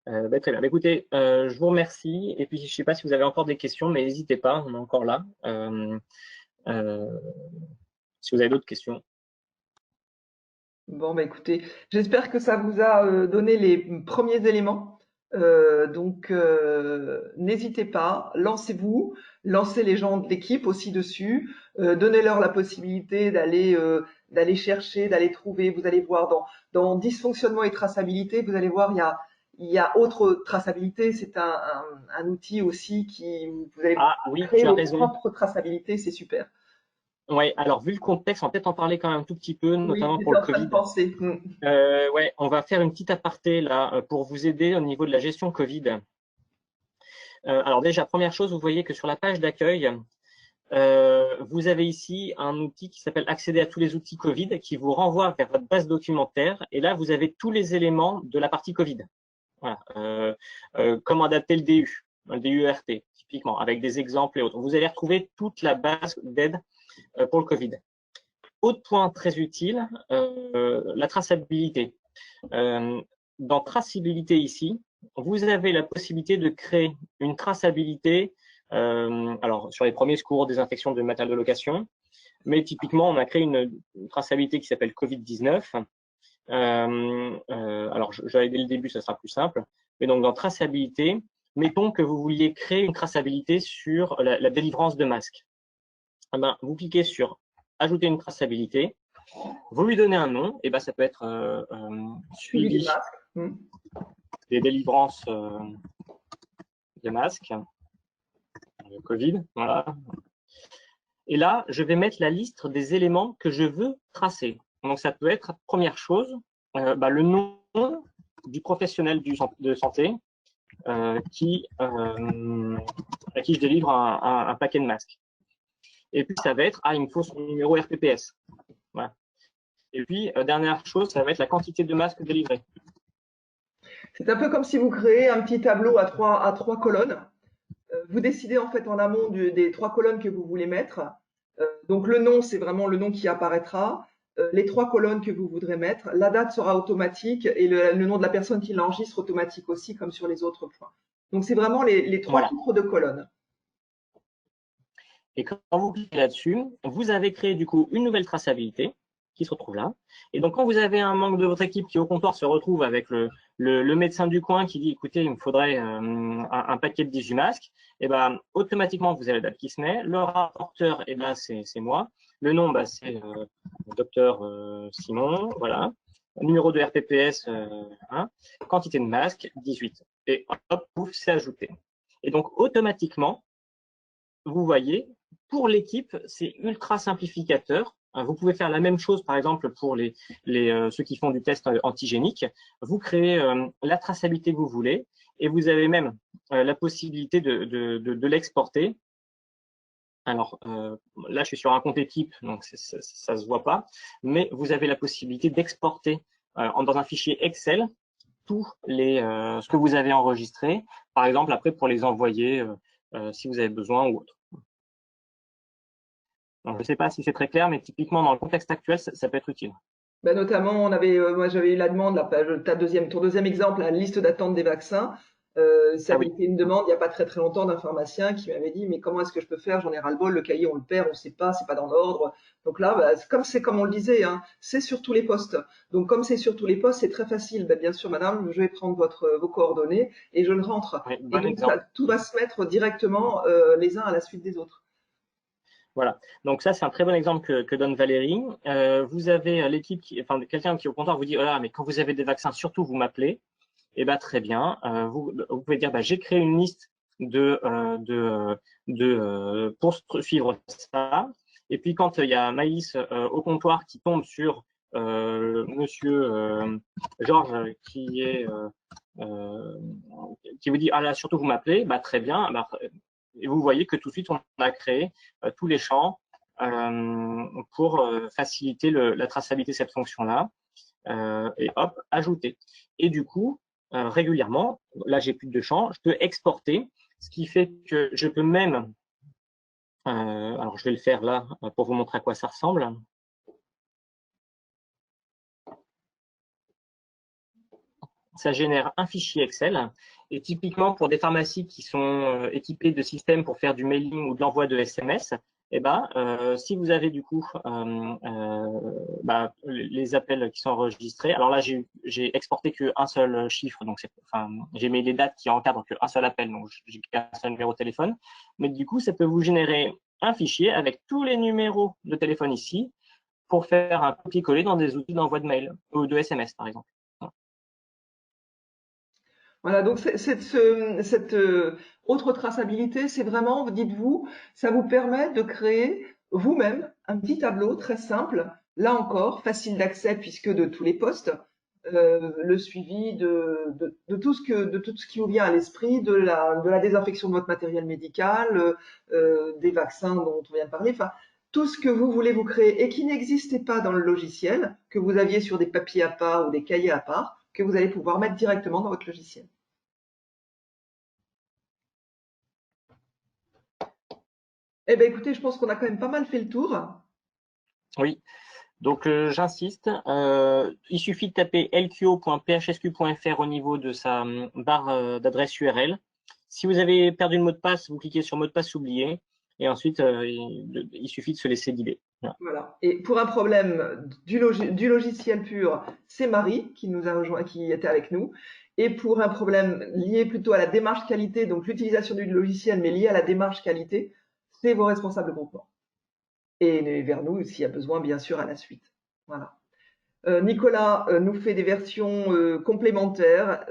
Très bien. Écoutez, je vous remercie. Et puis, je ne sais pas si vous avez encore des questions, mais n'hésitez pas, on est encore là. Si vous avez d'autres questions. Bon, écoutez, j'espère que ça vous a donné les premiers éléments. Donc, n'hésitez pas, lancez-vous, lancez les gens de l'équipe aussi dessus, donnez-leur la possibilité d'aller chercher, d'aller trouver. Vous allez voir dans dysfonctionnement et traçabilité, vous allez voir, il y a autre traçabilité. C'est un outil aussi qui vous allez créer votre propre traçabilité, c'est super. Oui, alors vu le contexte, on va peut-être en parler quand même un tout petit peu, notamment oui, pour le en train de Covid. penser. Ouais, on va faire une petite aparté là pour vous aider au niveau de la gestion Covid. Alors déjà, première chose, vous voyez que sur la page d'accueil, vous avez ici un outil qui s'appelle Accéder à tous les outils Covid qui vous renvoie vers votre base documentaire. Et là, vous avez tous les éléments de la partie Covid. Voilà. Comment adapter le DUERT, typiquement, avec des exemples et autres. Vous allez retrouver toute la base d'aide pour le Covid. Autre point très utile, la traçabilité. Dans traçabilité ici, vous avez la possibilité de créer une traçabilité Alors, sur les premiers secours, désinfection de matériel de location, mais typiquement, on a créé une traçabilité qui s'appelle Covid-19. Alors, je vais aller dès le début, ça sera plus simple. Mais donc, dans traçabilité, mettons que vous vouliez créer une traçabilité sur la délivrance de masques. Eh ben, vous cliquez sur Ajouter une traçabilité, vous lui donnez un nom, et ben, ça peut être suivi des délivrances de masques, Covid, voilà. Et là, je vais mettre la liste des éléments que je veux tracer. Donc, ça peut être, première chose, le nom du professionnel de santé à qui je délivre un paquet de masques. Et puis, ça va être, il me faut son numéro RPPS. Voilà. Et puis, dernière chose, ça va être la quantité de masques délivrés. C'est un peu comme si vous créez un petit tableau à trois colonnes. Vous décidez en fait en amont des 3 colonnes que vous voulez mettre. Donc le nom, c'est vraiment le nom qui apparaîtra. Les 3 colonnes que vous voudrez mettre. La date sera automatique et le nom de la personne qui l'enregistre automatique aussi, comme sur les autres points. Donc c'est vraiment les 3 titres de colonnes. Et quand vous cliquez là-dessus, vous avez créé du coup une nouvelle traçabilité qui se retrouve là. Et donc, quand vous avez un membre de votre équipe qui au comptoir se retrouve avec le médecin du coin qui dit, écoutez, il me faudrait un paquet de 18 masques, et ben, automatiquement, vous avez la date qui se met. Le rapporteur, et ben, c'est moi. Le nom, c'est docteur Simon, voilà. Numéro de RPPS, quantité de masques, 18. Et hop, pouf, c'est ajouté. Et donc, automatiquement, vous voyez, pour l'équipe, c'est ultra simplificateur. Vous pouvez faire la même chose, par exemple, pour ceux qui font du test antigénique. Vous créez la traçabilité que vous voulez et vous avez même la possibilité de l'exporter. Alors là, je suis sur un compte équipe, donc ça se voit pas, mais vous avez la possibilité d'exporter dans un fichier Excel tout ce que vous avez enregistré, par exemple, après pour les envoyer si vous avez besoin ou autre. Donc, je ne sais pas si c'est très clair, mais typiquement dans le contexte actuel, ça peut être utile. Notamment, moi j'avais eu la demande, ton deuxième exemple, la liste d'attente des vaccins. Ça avait été une demande il n'y a pas très très longtemps d'un pharmacien qui m'avait dit mais comment est-ce que je peux faire? J'en ai ras-le-bol, le cahier on le perd, on ne sait pas, c'est pas dans l'ordre. Donc là, comme on le disait, c'est sur tous les postes. Donc comme c'est sur tous les postes, c'est très facile. Bien sûr, madame, je vais prendre vos coordonnées et je le rentre. Oui, et donc tout va se mettre directement les uns à la suite des autres. Voilà, donc ça c'est un très bon exemple que donne Valérie. Vous avez l'équipe, quelqu'un qui au comptoir vous dit voilà, mais quand vous avez des vaccins, surtout vous m'appelez. Eh ben très bien. Vous pouvez dire j'ai créé une liste pour suivre ça. Et puis quand il y a Maïs au comptoir qui tombe sur Monsieur Georges qui vous dit là surtout vous m'appelez, très bien. Et vous voyez que tout de suite, on a créé tous les champs pour faciliter la traçabilité de cette fonction-là. Et hop, ajouter. Et du coup, régulièrement, là, j'ai plus de champs, je peux exporter, ce qui fait que je peux même, alors je vais le faire là pour vous montrer à quoi ça ressemble. Ça génère un fichier Excel. Et typiquement, pour des pharmacies qui sont équipées de systèmes pour faire du mailing ou de l'envoi de SMS, si vous avez du coup les appels qui sont enregistrés, alors là, j'ai exporté qu'un seul chiffre, donc j'ai mis les dates qui encadrent qu'un seul appel, donc j'ai qu'un seul numéro de téléphone. Mais du coup, ça peut vous générer un fichier avec tous les numéros de téléphone ici pour faire un copier-coller dans des outils d'envoi de mail ou de SMS, par exemple. Voilà, donc cette autre traçabilité, c'est vraiment, dites-vous, ça vous permet de créer vous-même un petit tableau très simple, là encore, facile d'accès puisque de tous les postes, le suivi de tout ce qui vous vient à l'esprit, de la désinfection de votre matériel médical, des vaccins dont on vient de parler, enfin, tout ce que vous voulez vous créer et qui n'existait pas dans le logiciel, que vous aviez sur des papiers à part ou des cahiers à part, que vous allez pouvoir mettre directement dans votre logiciel. Eh bien, écoutez, je pense qu'on a quand même pas mal fait le tour. Oui, donc j'insiste, il suffit de taper lqo.phsq.fr au niveau de sa barre d'adresse URL. Si vous avez perdu le mot de passe, vous cliquez sur mot de passe oublié et ensuite il suffit de se laisser guider. Voilà. Voilà. Et pour un problème du logiciel pur, c'est Marie qui nous a rejoint, qui était avec nous. Et pour un problème lié plutôt à la démarche qualité, donc l'utilisation du logiciel, mais lié à la démarche qualité, c'est vos responsables groupement. Et vers nous s'il y a besoin, bien sûr, à la suite. Voilà. Nicolas nous fait des versions complémentaires,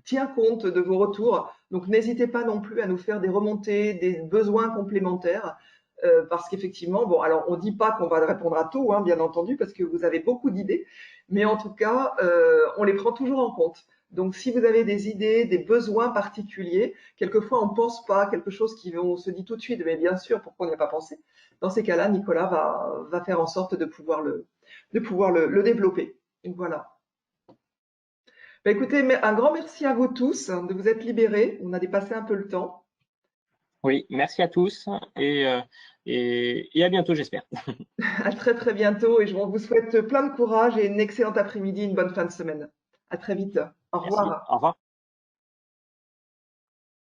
tient compte de vos retours. Donc n'hésitez pas non plus à nous faire des remontées, des besoins complémentaires, parce qu'effectivement, bon, alors on dit pas qu'on va répondre à tout, hein, bien entendu, parce que vous avez beaucoup d'idées, mais en tout cas, on les prend toujours en compte. Donc si vous avez des idées, des besoins particuliers, quelquefois on pense pas, quelque chose on se dit tout de suite, mais bien sûr, pourquoi on n'y a pas pensé? Dans ces cas-là, Nicolas va faire en sorte de pouvoir le développer. Donc voilà. Bah, écoutez, un grand merci à vous tous de vous être libérés. On a dépassé un peu le temps. Oui, merci à tous et à bientôt, j'espère. À très très bientôt et je vous souhaite plein de courage et une excellente après-midi, une bonne fin de semaine. À très vite. Au Merci. revoir. Au revoir.